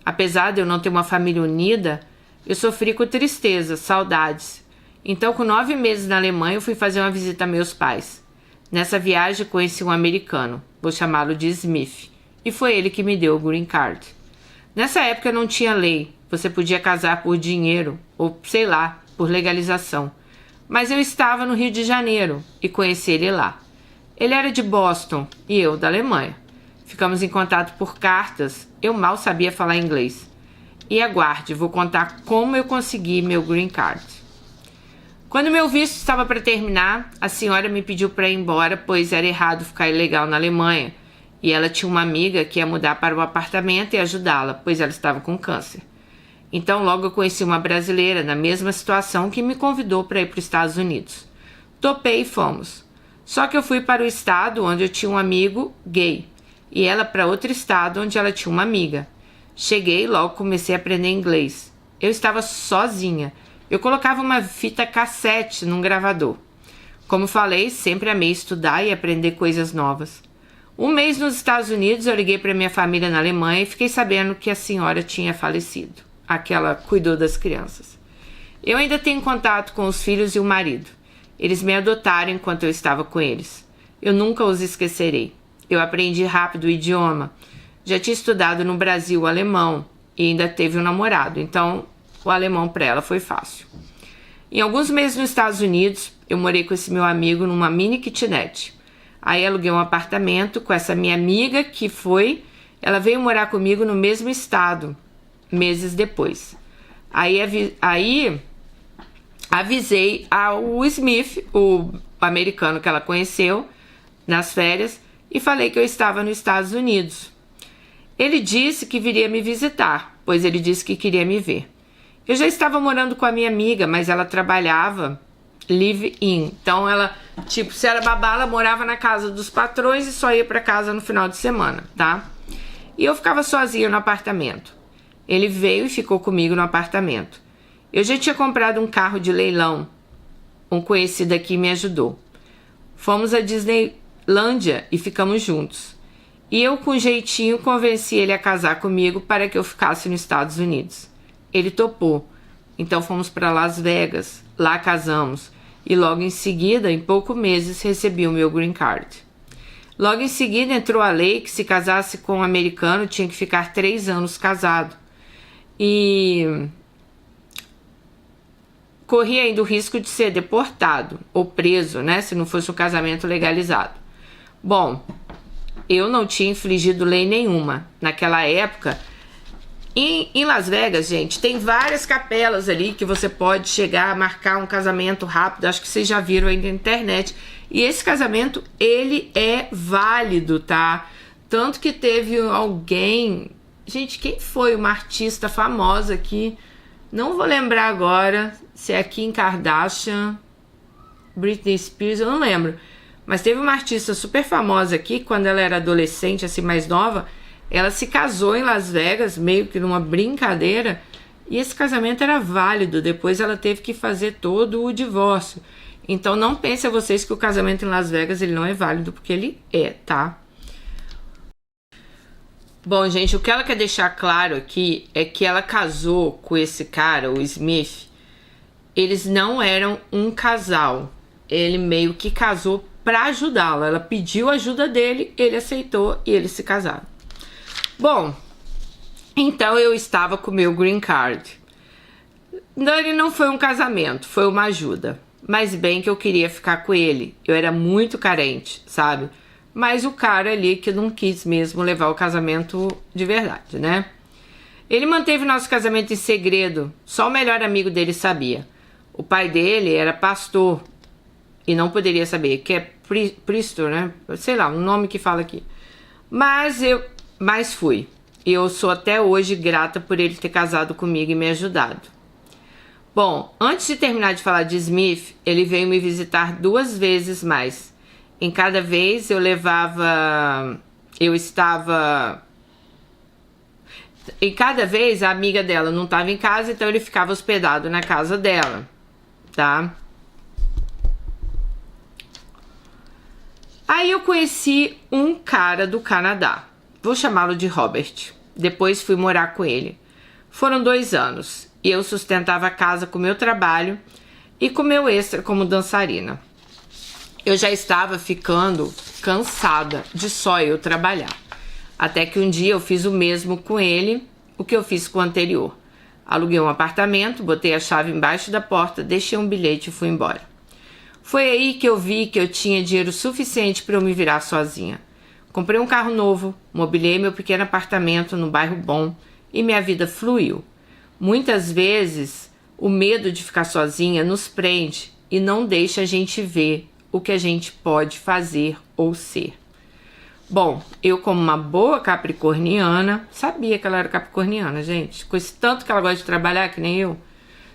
Apesar de eu não ter uma família unida, eu sofri com tristeza, saudades. Então, com 9 meses na Alemanha, eu fui fazer uma visita a meus pais. Nessa viagem, conheci um americano, vou chamá-lo de Smith, e foi ele que me deu o green card. Nessa época não tinha lei, você podia casar por dinheiro, ou sei lá, por legalização. Mas eu estava no Rio de Janeiro e conheci ele lá. Ele era de Boston e eu da Alemanha. Ficamos em contato por cartas, eu mal sabia falar inglês. E aguarde, vou contar como eu consegui meu green card. Quando meu visto estava para terminar, a senhora me pediu para ir embora, pois era errado ficar ilegal na Alemanha. E ela tinha uma amiga que ia mudar para o apartamento e ajudá-la, pois ela estava com câncer. Então logo eu conheci uma brasileira na mesma situação que me convidou para ir para os Estados Unidos. Topei e fomos. Só que eu fui para o estado onde eu tinha um amigo gay e ela para outro estado onde ela tinha uma amiga. Cheguei e logo comecei a aprender inglês. Eu estava sozinha. Eu colocava uma fita cassete num gravador. Como falei, sempre amei estudar e aprender coisas novas. Um mês nos Estados Unidos, eu liguei para minha família na Alemanha e fiquei sabendo que a senhora tinha falecido. Aquela cuidou das crianças. Eu ainda tenho contato com os filhos e o marido. Eles me adotaram enquanto eu estava com eles. Eu nunca os esquecerei. Eu aprendi rápido o idioma. Já tinha estudado no Brasil o alemão e ainda teve um namorado, então o alemão para ela foi fácil. Em alguns meses nos Estados Unidos, eu morei com esse meu amigo numa mini kitnet. Aí aluguei um apartamento com essa minha amiga ela veio morar comigo no mesmo estado, meses depois. Aí avisei ao Smith, o americano que ela conheceu nas férias, e falei que eu estava nos Estados Unidos. Ele disse que viria me visitar, pois ele disse que queria me ver. Eu já estava morando com a minha amiga, mas ela trabalhava live-in. Então ela, se era babá, ela morava na casa dos patrões e só ia para casa no final de semana, tá? E eu ficava sozinha no apartamento. Ele veio e ficou comigo no apartamento. Eu já tinha comprado um carro de leilão. Um conhecido aqui me ajudou. Fomos à Disneylândia e ficamos juntos. E eu, com jeitinho, convenci ele a casar comigo para que eu ficasse nos Estados Unidos. Ele topou. Então fomos para Las Vegas. Lá casamos. E logo em seguida, em poucos meses, recebi o meu green card. Logo em seguida entrou a lei que se casasse com um americano tinha que ficar 3 anos casado. E corria ainda o risco de ser deportado ou preso, né, se não fosse um casamento legalizado. Bom, eu não tinha infringido lei nenhuma. Naquela época, em Las Vegas, gente, tem várias capelas ali que você pode chegar a marcar um casamento rápido. Acho que vocês já viram aí na internet. E esse casamento, ele é válido, tá? Tanto que teve alguém... Gente, quem foi uma artista famosa aqui? Não vou lembrar agora se é Kim Kardashian, Britney Spears, eu não lembro. Mas teve uma artista super famosa aqui, quando ela era adolescente, assim, mais nova, ela se casou em Las Vegas, meio que numa brincadeira, e esse casamento era válido. Depois ela teve que fazer todo o divórcio. Então não pense a vocês que o casamento em Las Vegas ele não é válido, porque ele é, tá? Bom, gente, o que ela quer deixar claro aqui é que ela casou com esse cara, o Smith. Eles não eram um casal. Ele meio que casou pra ajudá-la. Ela pediu ajuda dele, ele aceitou e eles se casaram. Bom, então eu estava com o meu green card. Não, ele não foi um casamento, foi uma ajuda. Mas bem que eu queria ficar com ele. Eu era muito carente, sabe? Mas o cara ali que não quis mesmo levar o casamento de verdade, né? Ele manteve nosso casamento em segredo. Só o melhor amigo dele sabia. O pai dele era pastor e não poderia saber, que é priester, né? Sei lá, um nome que fala aqui. Mas fui. E eu sou até hoje grata por ele ter casado comigo e me ajudado. Bom, antes de terminar de falar de Smith, ele veio me visitar 2 vezes mais. Em cada vez Em cada vez a amiga dela não estava em casa, então ele ficava hospedado na casa dela, tá? Aí eu conheci um cara do Canadá. Vou chamá-lo de Robert. Depois fui morar com ele. Foram 2 anos. E eu sustentava a casa com meu trabalho e com meu extra como dançarina. Eu já estava ficando cansada de só eu trabalhar. Até que um dia eu fiz o mesmo com ele, o que eu fiz com o anterior. Aluguei um apartamento, botei a chave embaixo da porta, deixei um bilhete e fui embora. Foi aí que eu vi que eu tinha dinheiro suficiente para eu me virar sozinha. Comprei um carro novo, mobiliei meu pequeno apartamento no bairro bom e minha vida fluiu. Muitas vezes, o medo de ficar sozinha nos prende e não deixa a gente ver o que a gente pode fazer ou ser. Bom, eu como uma boa capricorniana, sabia que ela era capricorniana, gente, com esse tanto que ela gosta de trabalhar, que nem eu,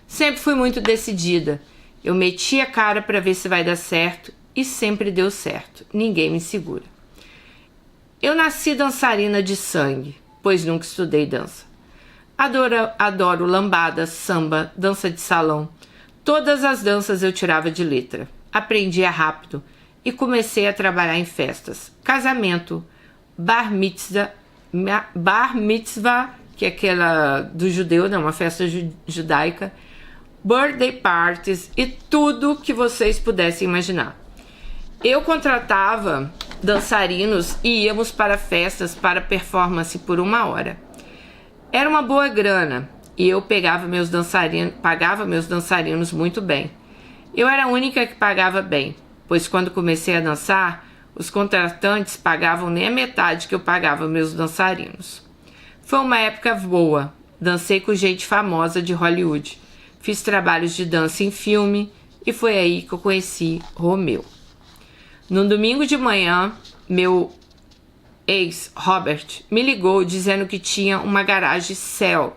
sempre fui muito decidida. Eu meti a cara para ver se vai dar certo e sempre deu certo. Ninguém me segura. Eu nasci dançarina de sangue, pois nunca estudei dança. Adoro lambada, samba, dança de salão. Todas as danças eu tirava de letra. Aprendia rápido e comecei a trabalhar em festas. Casamento, bar mitzvah, que é aquela do judeu, né, uma festa judaica, birthday parties e tudo que vocês pudessem imaginar. Eu contratava dançarinos e íamos para festas para performance por 1 hora. Era uma boa grana e eu pagava meus dançarinos muito bem. Eu era a única que pagava bem, pois quando comecei a dançar, Os contratantes pagavam nem a metade que eu pagava meus dançarinos. Foi uma época boa. Dancei com gente famosa de Hollywood. Fiz trabalhos de dança em filme e foi aí que eu conheci Romeu. No domingo de manhã, meu ex, Robert, me ligou dizendo que tinha uma garagem sale,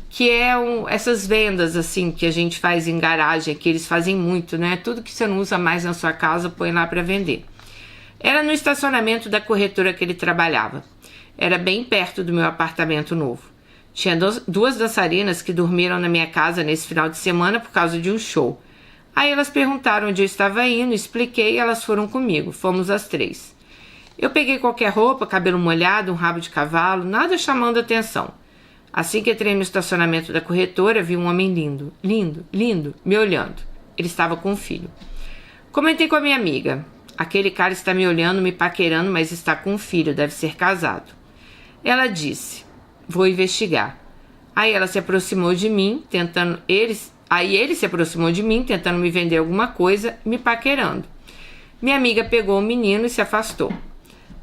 que é essas vendas assim que a gente faz em garagem, que eles fazem muito, né? Tudo que você não usa mais na sua casa, põe lá para vender. Era no estacionamento da corretora que ele trabalhava. Era bem perto do meu apartamento novo. Tinha duas dançarinas que dormiram na minha casa nesse final de semana por causa de um show. Aí elas perguntaram onde eu estava indo, expliquei e elas foram comigo. Fomos as 3. Eu peguei qualquer roupa, cabelo molhado, um rabo de cavalo, nada chamando atenção. Assim que entrei no estacionamento da corretora, vi um homem lindo, me olhando. Ele estava com um filho. Comentei com a minha amiga. Aquele cara está me olhando, me paquerando, mas está com um filho, deve ser casado. Ela disse, vou investigar. Aí ele se aproximou de mim, tentando me vender alguma coisa, me paquerando. Minha amiga pegou o menino e se afastou.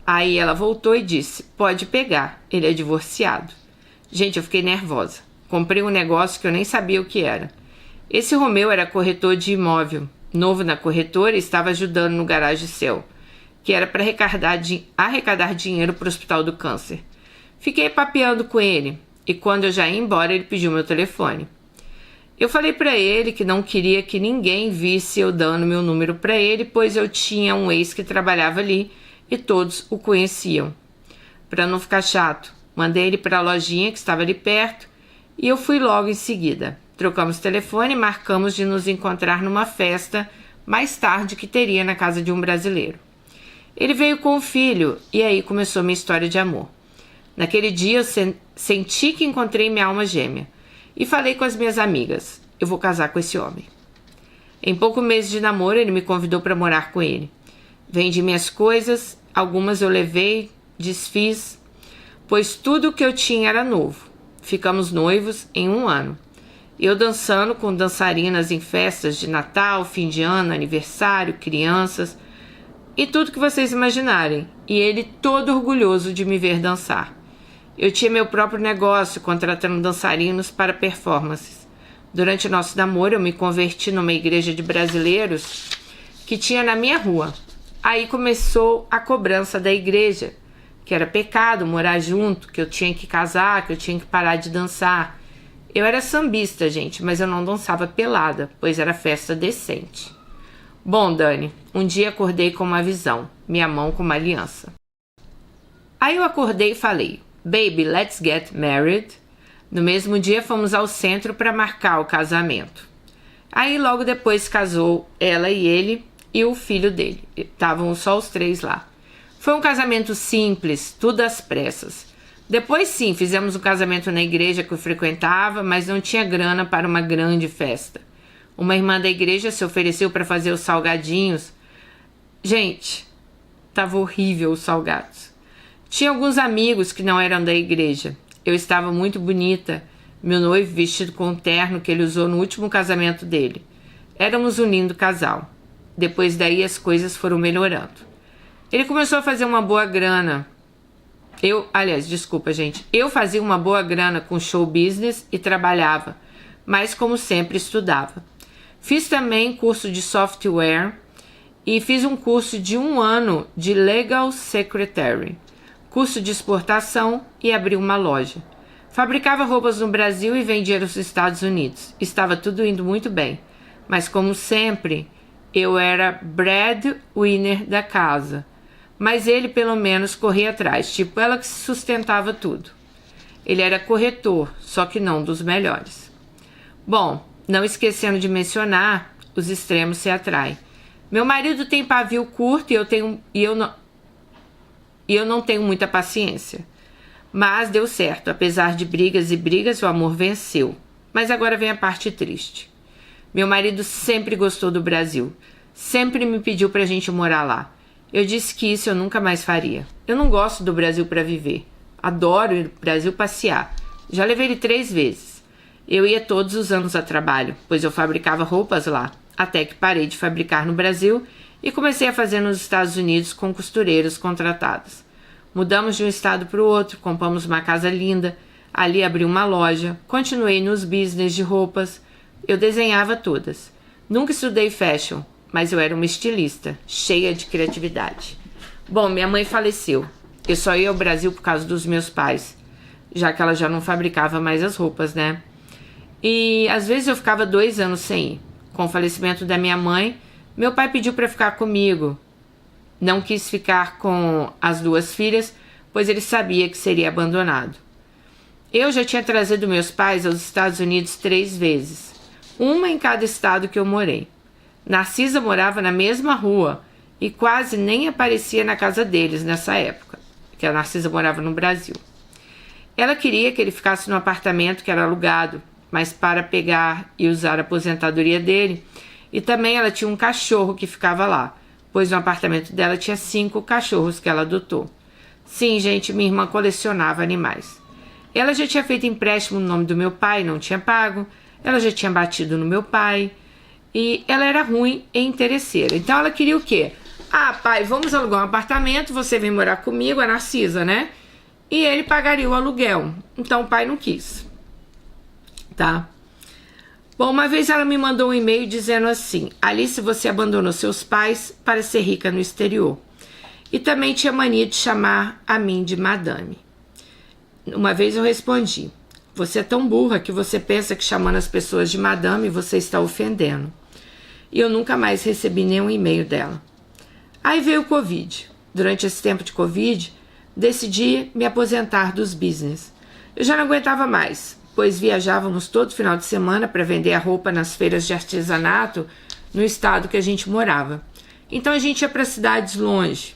Aí ela voltou e disse, pode pegar, ele é divorciado. Gente, eu fiquei nervosa. Comprei um negócio que eu nem sabia o que era. Esse Romeu era corretor de imóvel, novo na corretora e estava ajudando no garage seu, que era para arrecadar dinheiro para o Hospital do Câncer. Fiquei papeando com ele e quando eu já ia embora ele pediu meu telefone. Eu falei para ele que não queria que ninguém visse eu dando meu número para ele, pois eu tinha um ex que trabalhava ali e todos o conheciam. Para não ficar chato, mandei ele para a lojinha que estava ali perto e eu fui logo em seguida. Trocamos telefone e marcamos de nos encontrar numa festa mais tarde que teria na casa de um brasileiro. Ele veio com o filho e aí começou minha história de amor. Naquele dia eu senti que encontrei minha alma gêmea e falei com as minhas amigas, eu vou casar com esse homem. Em poucos meses de namoro ele me convidou para morar com ele. Vendi minhas coisas, algumas eu levei, desfiz, pois tudo o que eu tinha era novo. Ficamos noivos em 1 ano. Eu dançando com dançarinas em festas de Natal, fim de ano, aniversário, crianças e tudo que vocês imaginarem. E ele todo orgulhoso de me ver dançar. Eu tinha meu próprio negócio, contratando dançarinos para performances. Durante o nosso namoro, eu me converti numa igreja de brasileiros que tinha na minha rua. Aí começou a cobrança da igreja, que era pecado morar junto, que eu tinha que casar, que eu tinha que parar de dançar. Eu era sambista, gente, mas eu não dançava pelada, pois era festa decente. Bom, Dani, um dia acordei com uma visão, minha mão com uma aliança. Aí eu acordei e falei, baby, let's get married. No mesmo dia fomos ao centro para marcar o casamento. Aí logo depois casou ela e ele e o filho dele. Estavam só os 3 lá. Foi um casamento simples, tudo às pressas. Depois sim, fizemos um casamento na igreja que eu frequentava, mas não tinha grana para uma grande festa. Uma irmã da igreja se ofereceu para fazer os salgadinhos. Gente, tava horrível os salgados. Tinha alguns amigos que não eram da igreja. Eu estava muito bonita, meu noivo vestido com um terno que ele usou no último casamento dele. Éramos um lindo casal. Depois daí as coisas foram melhorando. Ele começou a fazer uma boa grana. Eu fazia uma boa grana com show business e trabalhava, mas como sempre estudava. Fiz também curso de software e fiz um curso de 1 ano de Legal Secretary, curso de exportação e abri uma loja. Fabricava roupas no Brasil e vendia nos Estados Unidos. Estava tudo indo muito bem, mas como sempre, eu era breadwinner da casa. Mas ele pelo menos corria atrás, tipo ela que sustentava tudo. Ele era corretor, só que não dos melhores. Bom, não esquecendo de mencionar, os extremos se atraem. Meu marido tem pavio curto e eu não tenho muita paciência. Mas deu certo, apesar de brigas e brigas, o amor venceu. Mas agora vem a parte triste. Meu marido sempre gostou do Brasil, sempre me pediu pra gente morar lá. Eu disse que isso eu nunca mais faria. Eu não gosto do Brasil para viver. Adoro ir pro Brasil passear. Já levei ele 3 vezes. Eu ia todos os anos a trabalho, pois eu fabricava roupas lá. Até que parei de fabricar no Brasil e comecei a fazer nos Estados Unidos com costureiras contratadas. Mudamos de um estado para o outro, compramos uma casa linda, ali abri uma loja, continuei nos business de roupas, eu desenhava todas. Nunca estudei fashion, mas eu era uma estilista, cheia de criatividade. Bom, minha mãe faleceu. Eu só ia ao Brasil por causa dos meus pais, já que ela já não fabricava mais as roupas, né? E às vezes eu ficava 2 anos sem ir. Com o falecimento da minha mãe, meu pai pediu para ficar comigo. Não quis ficar com as 2 filhas, pois ele sabia que seria abandonado. Eu já tinha trazido meus pais aos Estados Unidos 3 vezes, uma em cada estado que eu morei. Narcisa morava na mesma rua e quase nem aparecia na casa deles nessa época, que a Narcisa morava no Brasil. Ela queria que ele ficasse no apartamento que era alugado, mas para pegar e usar a aposentadoria dele, e também ela tinha um cachorro que ficava lá, pois no apartamento dela tinha 5 cachorros que ela adotou. Sim, gente, minha irmã colecionava animais. Ela já tinha feito empréstimo no nome do meu pai, não tinha pago, ela já tinha batido no meu pai, e ela era ruim e interesseira. Então ela queria o quê? Ah, pai, vamos alugar um apartamento, você vem morar comigo, a Narcisa, né? E ele pagaria o aluguel. Então o pai não quis. Tá? Bom, uma vez ela me mandou um e-mail dizendo assim: Alice, você abandonou seus pais para ser rica no exterior. E também tinha mania de chamar a mim de madame. Uma vez eu respondi: você é tão burra que você pensa que chamando as pessoas de madame você está ofendendo. E eu nunca mais recebi nenhum e-mail dela. Aí veio o Covid. Durante esse tempo de Covid, decidi me aposentar dos business. Eu já não aguentava mais, pois viajávamos todo final de semana para vender a roupa nas feiras de artesanato no estado que a gente morava. Então a gente ia para cidades longe.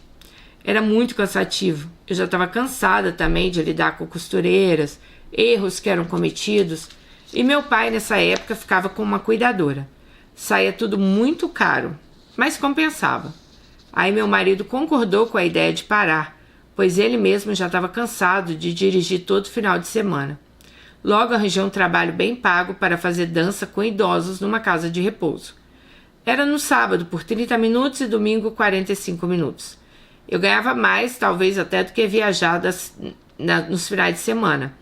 Era muito cansativo. Eu já estava cansada também de lidar com costureiras, erros que eram cometidos. E meu pai, nessa época, ficava com uma cuidadora. Saía tudo muito caro, mas compensava. Aí meu marido concordou com a ideia de parar, pois ele mesmo já estava cansado de dirigir todo final de semana. Logo arranjei um trabalho bem pago para fazer dança com idosos numa casa de repouso. Era no sábado por 30 minutos e domingo 45 minutos. Eu ganhava mais, talvez até do que viajar nos finais de semana,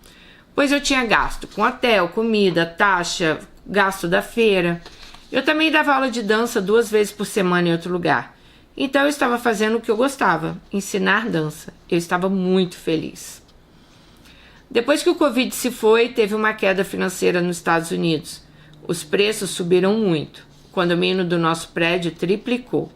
pois eu tinha gasto com hotel, comida, taxa, gasto da feira. Eu também dava aula de dança 2 vezes por semana em outro lugar. Então eu estava fazendo o que eu gostava, ensinar dança. Eu estava muito feliz. Depois que o Covid se foi, teve uma queda financeira nos Estados Unidos. Os preços subiram muito. O condomínio do nosso prédio triplicou.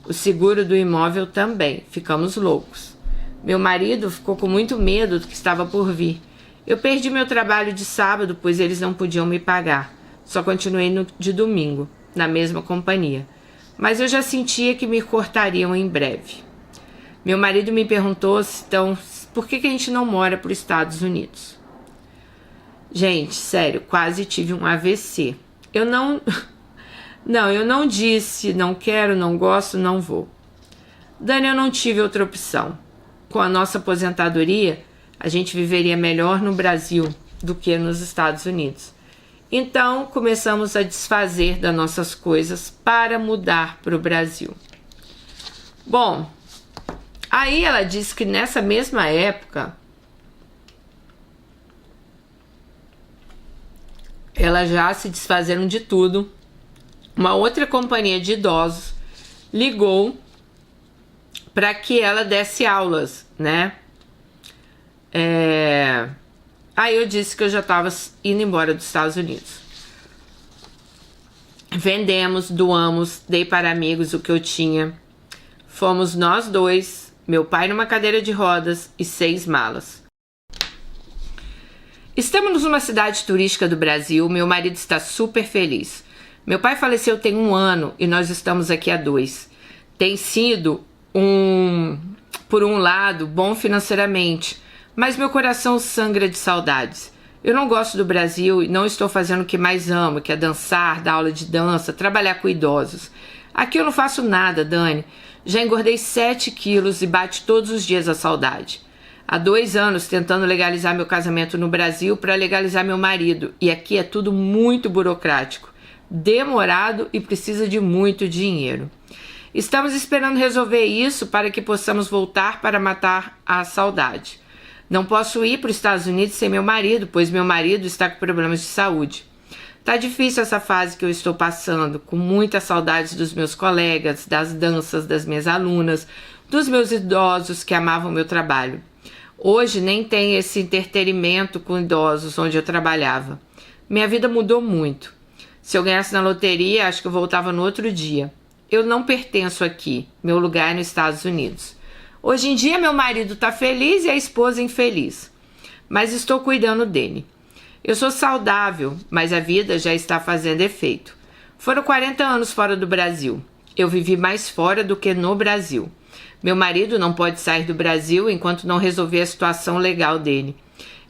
O seguro do imóvel também. Ficamos loucos. Meu marido ficou com muito medo do que estava por vir. Eu perdi meu trabalho de sábado, pois eles não podiam me pagar. Só continuei de domingo, na mesma companhia. Mas eu já sentia que me cortariam em breve. Meu marido me perguntou, então, por que a gente não mora para os Estados Unidos? Gente, sério, quase tive um AVC. Eu não disse, não quero, não gosto, não vou. Dani, eu não tive outra opção. Com a nossa aposentadoria, a gente viveria melhor no Brasil do que nos Estados Unidos. Então, começamos a desfazer das nossas coisas para mudar para o Brasil. Bom, aí ela disse que nessa mesma época, elas já se desfazeram de tudo. Uma outra companhia de idosos ligou para que ela desse aulas, né? Aí eu disse que eu já estava indo embora dos Estados Unidos. Vendemos, doamos, dei para amigos o que eu tinha. Fomos nós 2, meu pai numa cadeira de rodas e 6 malas. Estamos numa cidade turística do Brasil, meu marido está super feliz. Meu pai faleceu tem 1 ano e nós estamos aqui há 2. Tem sido por um lado, bom financeiramente, mas meu coração sangra de saudades. Eu não gosto do Brasil e não estou fazendo o que mais amo, que é dançar, dar aula de dança, trabalhar com idosos. Aqui eu não faço nada, Dani. Já engordei 7 quilos e bate todos os dias a saudade. Há 2 anos tentando legalizar meu casamento no Brasil para legalizar meu marido. E aqui é tudo muito burocrático, demorado e precisa de muito dinheiro. Estamos esperando resolver isso para que possamos voltar para matar a saudade. Não posso ir para os Estados Unidos sem meu marido, pois meu marido está com problemas de saúde. Tá difícil essa fase que eu estou passando, com muitas saudades dos meus colegas, das danças das minhas alunas, dos meus idosos que amavam meu trabalho. Hoje nem tem esse entretenimento com idosos onde eu trabalhava. Minha vida mudou muito. Se eu ganhasse na loteria, acho que eu voltava no outro dia. Eu não pertenço aqui, meu lugar é nos Estados Unidos. Hoje em dia meu marido está feliz e a esposa infeliz, mas estou cuidando dele. Eu sou saudável, mas a vida já está fazendo efeito. Foram 40 anos fora do Brasil. Eu vivi mais fora do que no Brasil. Meu marido não pode sair do Brasil enquanto não resolver a situação legal dele.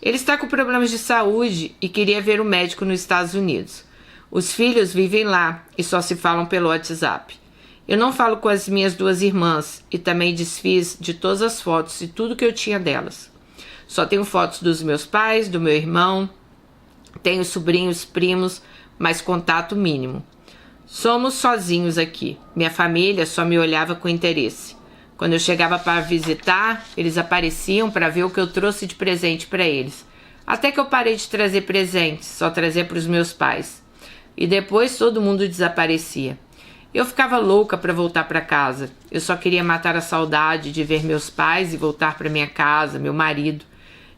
Ele está com problemas de saúde e queria ver um médico nos Estados Unidos. Os filhos vivem lá e só se falam pelo WhatsApp. Eu não falo com as minhas 2 irmãs e também desfiz de todas as fotos e tudo que eu tinha delas. Só tenho fotos dos meus pais, do meu irmão, tenho sobrinhos, primos, mas contato mínimo. Somos sozinhos aqui. Minha família só me olhava com interesse. Quando eu chegava para visitar, eles apareciam para ver o que eu trouxe de presente para eles. Até que eu parei de trazer presentes, só trazia para os meus pais. E depois todo mundo desaparecia. Eu ficava louca para voltar para casa. Eu só queria matar a saudade de ver meus pais e voltar para minha casa, meu marido.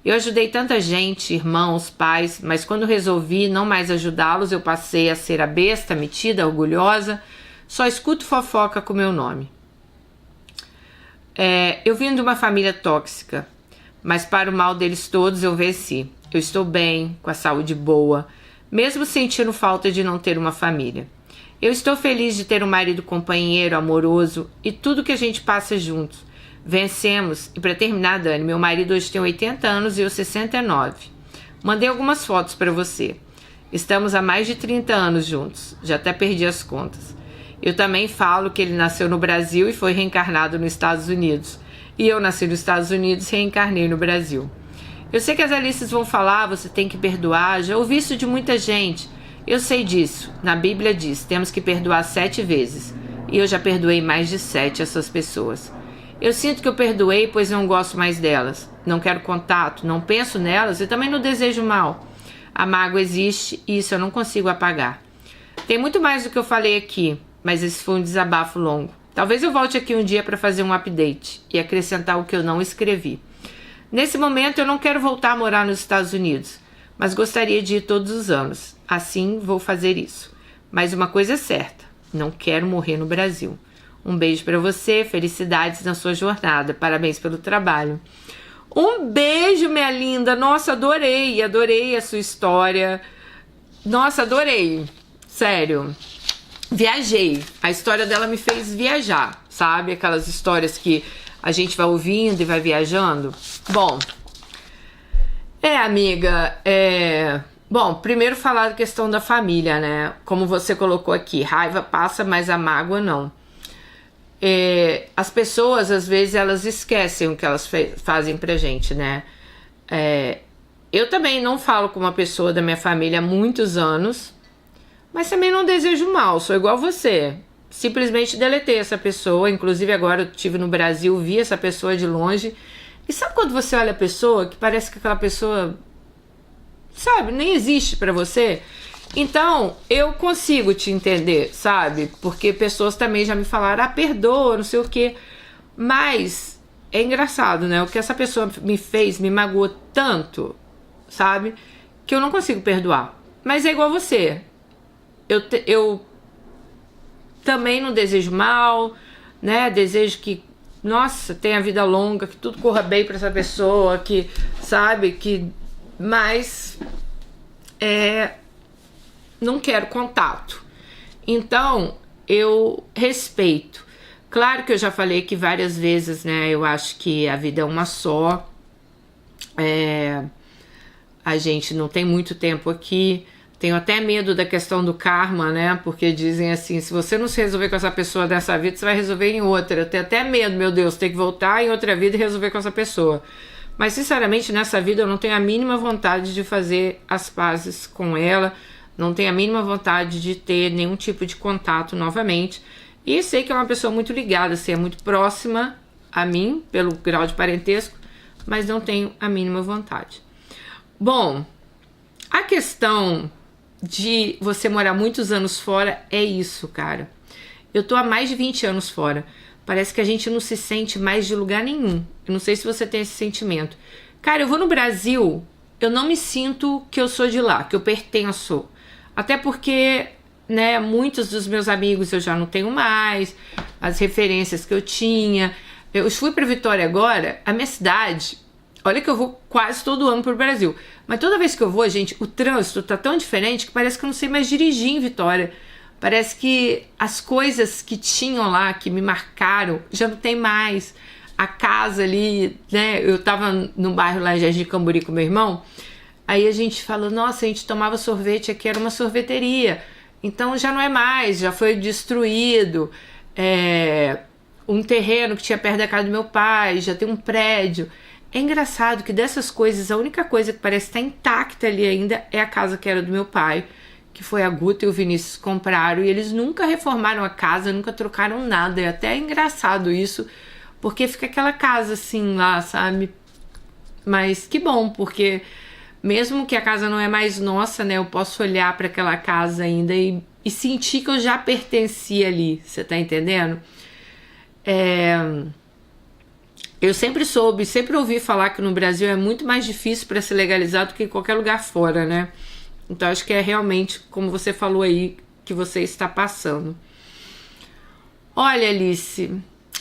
Eu ajudei tanta gente, irmãos, pais, mas quando resolvi não mais ajudá-los, eu passei a ser a besta, metida, orgulhosa. Só escuto fofoca com meu nome. Eu vim de uma família tóxica, mas para o mal deles todos eu venci. Eu estou bem, com a saúde boa, mesmo sentindo falta de não ter uma família. Eu estou feliz de ter um marido companheiro, amoroso e tudo que a gente passa juntos. Vencemos. E para terminar, Dani, meu marido hoje tem 80 anos e eu 69. Mandei algumas fotos para você. Estamos há mais de 30 anos juntos. Já até perdi as contas. Eu também falo que ele nasceu no Brasil e foi reencarnado nos Estados Unidos. E eu nasci nos Estados Unidos e reencarnei no Brasil. Eu sei que as Alices vão falar, você tem que perdoar. Já ouvi isso de muita gente. Eu sei disso. Na Bíblia diz, temos que perdoar 7 vezes. E eu já perdoei mais de 7 essas pessoas. Eu sinto que eu perdoei, pois não gosto mais delas. Não quero contato, não penso nelas e também não desejo mal. A mágoa existe e isso eu não consigo apagar. Tem muito mais do que eu falei aqui, mas esse foi um desabafo longo. Talvez eu volte aqui um dia para fazer um update e acrescentar o que eu não escrevi. Nesse momento eu não quero voltar a morar nos Estados Unidos, mas gostaria de ir todos os anos. Assim vou fazer isso. Mas uma coisa é certa, não quero morrer no Brasil. Um beijo para você, felicidades na sua jornada, parabéns pelo trabalho. Um beijo, minha linda, nossa, adorei a sua história. Nossa, adorei, sério. Viajei, a história dela me fez viajar, sabe? Aquelas histórias que a gente vai ouvindo e vai viajando. Bom, amiga, Bom, primeiro falar da questão da família, né? Como você colocou aqui, raiva passa, mas a mágoa não. As pessoas, às vezes, elas esquecem o que elas fazem pra gente, né? Eu também não falo com uma pessoa da minha família há muitos anos, mas também não desejo mal, sou igual você. Simplesmente deletei essa pessoa, inclusive agora eu estive no Brasil, vi essa pessoa de longe. E sabe quando você olha a pessoa, que parece que aquela pessoa, sabe, nem existe pra você? Então, eu consigo te entender, sabe? Porque pessoas também já me falaram, perdoa, não sei o quê. Mas é engraçado, né? O que essa pessoa me fez me magoou tanto, sabe? Que eu não consigo perdoar. Mas é igual você. Eu também não desejo mal, né? Desejo que, nossa, tenha vida longa, que tudo corra bem pra essa pessoa, que, sabe? Mas não quero contato. Então, eu respeito. Claro que eu já falei aqui várias vezes, né? Eu acho que a vida é uma só. A gente não tem muito tempo aqui. Tenho até medo da questão do karma, né? Porque dizem assim, se você não se resolver com essa pessoa dessa vida, você vai resolver em outra. Eu tenho até medo, meu Deus, ter que voltar em outra vida e resolver com essa pessoa. Mas, sinceramente, nessa vida eu não tenho a mínima vontade de fazer as pazes com ela. Não tenho a mínima vontade de ter nenhum tipo de contato novamente. E sei que é uma pessoa muito ligada, assim, é muito próxima a mim, pelo grau de parentesco, mas não tenho a mínima vontade. Bom, a questão de você morar muitos anos fora é isso, cara. Eu tô há mais de 20 anos fora. Parece que a gente não se sente mais de lugar nenhum. Eu não sei se você tem esse sentimento. Cara, eu vou no Brasil, eu não me sinto que eu sou de lá, que eu pertenço. Até porque, né, muitos dos meus amigos eu já não tenho mais, as referências que eu tinha. Eu fui para Vitória agora, a minha cidade. Olha que eu vou quase todo ano pro Brasil. Mas toda vez que eu vou, gente, o trânsito tá tão diferente que parece que eu não sei mais dirigir em Vitória. Parece que as coisas que tinham lá, que me marcaram, já não tem mais. A casa ali, né? Eu tava num bairro lá em Jardim Camburi com meu irmão. Aí a gente falou, nossa, a gente tomava sorvete aqui, era uma sorveteria. Então já não é mais, já foi destruído. Um terreno que tinha perto da casa do meu pai, já tem um prédio. É engraçado que dessas coisas, a única coisa que parece estar intacta ali ainda é a casa que era do meu pai, que foi a Guta e o Vinícius compraram, e eles nunca reformaram a casa, nunca trocaram nada. É até engraçado isso, porque fica aquela casa assim lá, sabe? Mas que bom, porque mesmo que a casa não é mais nossa, né, eu posso olhar para aquela casa ainda e sentir que eu já pertencia ali, você tá entendendo? Eu sempre soube, sempre ouvi falar que no Brasil é muito mais difícil para se legalizar do que em qualquer lugar fora, né? Então acho que é realmente, como você falou aí, que você está passando. Olha, Alice,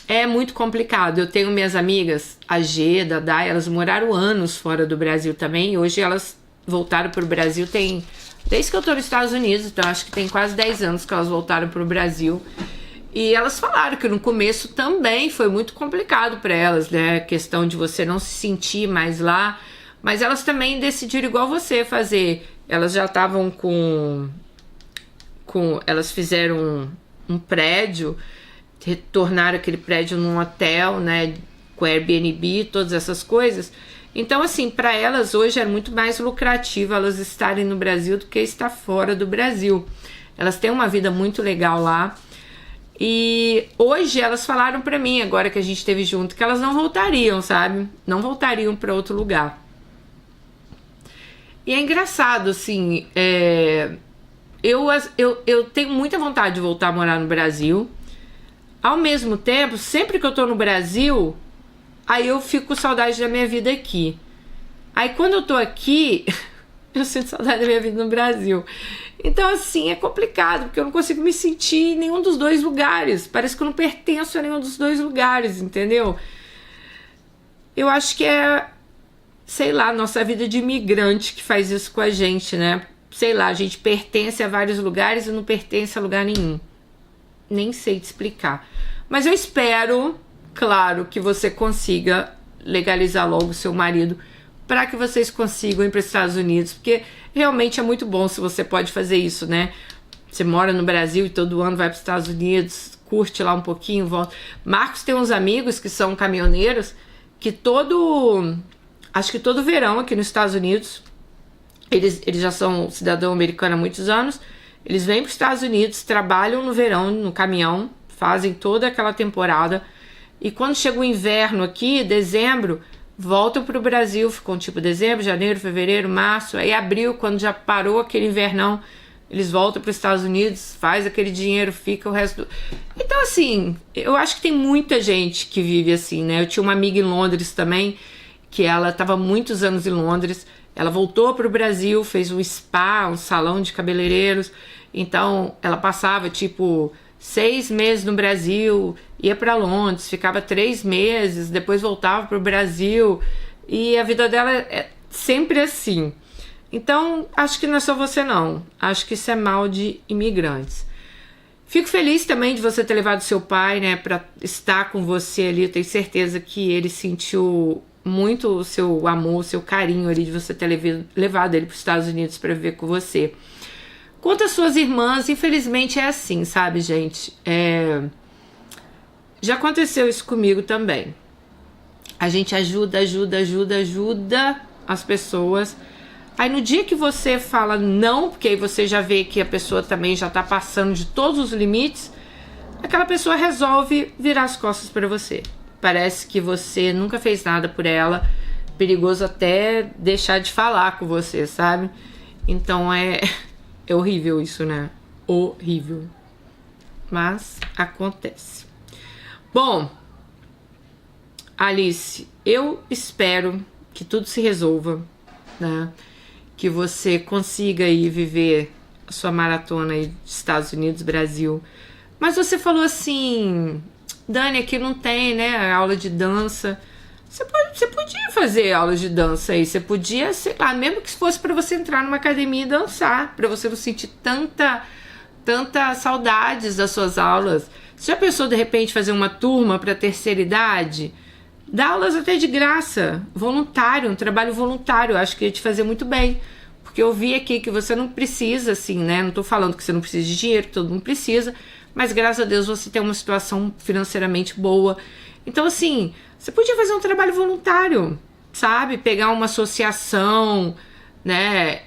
é muito complicado. Eu tenho minhas amigas, a G, a Dai, elas moraram anos fora do Brasil também. E hoje elas voltaram para o Brasil, desde que eu estou nos Estados Unidos, então acho que tem quase 10 anos que elas voltaram para o Brasil. E elas falaram que no começo também foi muito complicado para elas, né? A questão de você não se sentir mais lá. Mas elas também decidiram igual você fazer. Elas já estavam elas fizeram um prédio, tornaram aquele prédio num hotel, né? Com Airbnb, todas essas coisas. Então, assim, para elas hoje é muito mais lucrativo elas estarem no Brasil do que estar fora do Brasil. Elas têm uma vida muito legal lá. E hoje elas falaram pra mim, agora que a gente esteve junto, que elas não voltariam, sabe? Não voltariam pra outro lugar. E é engraçado, assim, eu tenho muita vontade de voltar a morar no Brasil. Ao mesmo tempo, sempre que eu tô no Brasil, aí eu fico com saudade da minha vida aqui. Aí quando eu tô aqui, eu sinto saudade da minha vida no Brasil. Então, assim, é complicado, porque eu não consigo me sentir em nenhum dos dois lugares. Parece que eu não pertenço a nenhum dos dois lugares, entendeu? Eu acho que sei lá, nossa vida de imigrante que faz isso com a gente, né? Sei lá, a gente pertence a vários lugares e não pertence a lugar nenhum. Nem sei te explicar. Mas eu espero, claro, que você consiga legalizar logo o seu marido para que vocês consigam ir para os Estados Unidos, porque realmente é muito bom se você pode fazer isso, né? Você mora no Brasil e todo ano vai para os Estados Unidos, curte lá um pouquinho, volta. Marcos tem uns amigos que são caminhoneiros que acho que todo verão aqui nos Estados Unidos, eles já são cidadão americano há muitos anos, eles vêm para os Estados Unidos, trabalham no verão, no caminhão, fazem toda aquela temporada, e quando chega o inverno aqui, dezembro, voltam para o Brasil, ficam tipo dezembro, janeiro, fevereiro, março, aí abril, quando já parou aquele invernão, eles voltam para os Estados Unidos, faz aquele dinheiro, fica o resto Então, assim, eu acho que tem muita gente que vive assim, né? Eu tinha uma amiga em Londres também, que ela estava muitos anos em Londres, ela voltou para o Brasil, fez um spa, um salão de cabeleireiros, então ela passava tipo 6 meses no Brasil, ia para Londres, ficava 3 meses, depois voltava para o Brasil, e a vida dela é sempre assim. Então, acho que não é só você não, acho que isso é mal de imigrantes. Fico feliz também de você ter levado seu pai, né, para estar com você ali. Eu tenho certeza que ele sentiu muito o seu amor, o seu carinho ali de você ter levado ele para os Estados Unidos para viver com você. Quanto às suas irmãs, infelizmente é assim, sabe, gente? Já aconteceu isso comigo também. A gente ajuda as pessoas. Aí no dia que você fala não, porque aí você já vê que a pessoa também já tá passando de todos os limites, aquela pessoa resolve virar as costas para você. Parece que você nunca fez nada por ela, perigoso até deixar de falar com você, sabe? Então é horrível isso, né? Horrível. Mas acontece. Bom, Alice, eu espero que tudo se resolva, né? Que você consiga aí viver a sua maratona aí dos Estados Unidos, Brasil. Mas você falou assim, Dani, aqui não tem, né, aula de dança. Você podia fazer aulas de dança aí, você podia, sei lá, mesmo que fosse para você entrar numa academia e dançar, para você não sentir tanta saudades das suas aulas. Você já pensou de repente fazer uma turma para terceira idade? Dá aulas até de graça, voluntário, um trabalho voluntário, acho que ia te fazer muito bem. Porque eu vi aqui que você não precisa, assim, né? Não tô falando que você não precisa de dinheiro, que todo mundo precisa, mas graças a Deus você tem uma situação financeiramente boa. Então, assim, você podia fazer um trabalho voluntário, sabe? Pegar uma associação, né?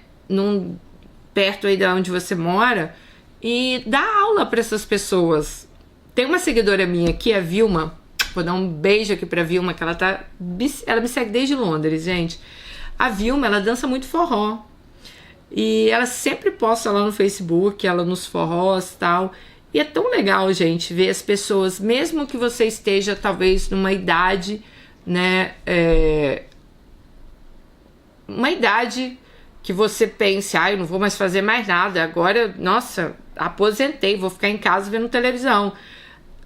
Perto aí de onde você mora e dar aula para essas pessoas. Tem uma seguidora minha aqui, a Vilma. Vou dar um beijo aqui pra Vilma, que ela me segue desde Londres, gente. A Vilma, ela dança muito forró. E ela sempre posta lá no Facebook, ela nos forrós e tal. E é tão legal, gente, ver as pessoas, mesmo que você esteja talvez numa idade, né? Uma idade que você pense, eu não vou mais fazer mais nada. Agora, nossa, aposentei, vou ficar em casa vendo televisão.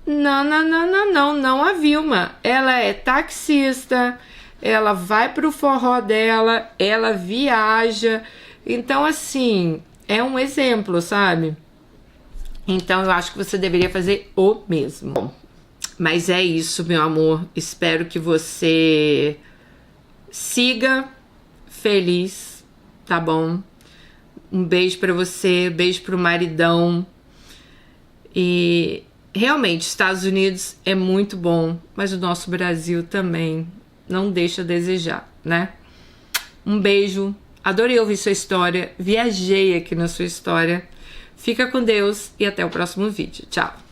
Não, a Vilma, ela é taxista, ela vai pro forró dela, ela viaja, então assim, é um exemplo, sabe? Então eu acho que você deveria fazer o mesmo. Bom, mas é isso, meu amor, espero que você siga feliz, tá bom? Um beijo pra você, beijo pro maridão e... Realmente, Estados Unidos é muito bom, mas o nosso Brasil também não deixa a desejar, né? Um beijo, adorei ouvir sua história, viajei aqui na sua história. Fica com Deus e até o próximo vídeo. Tchau!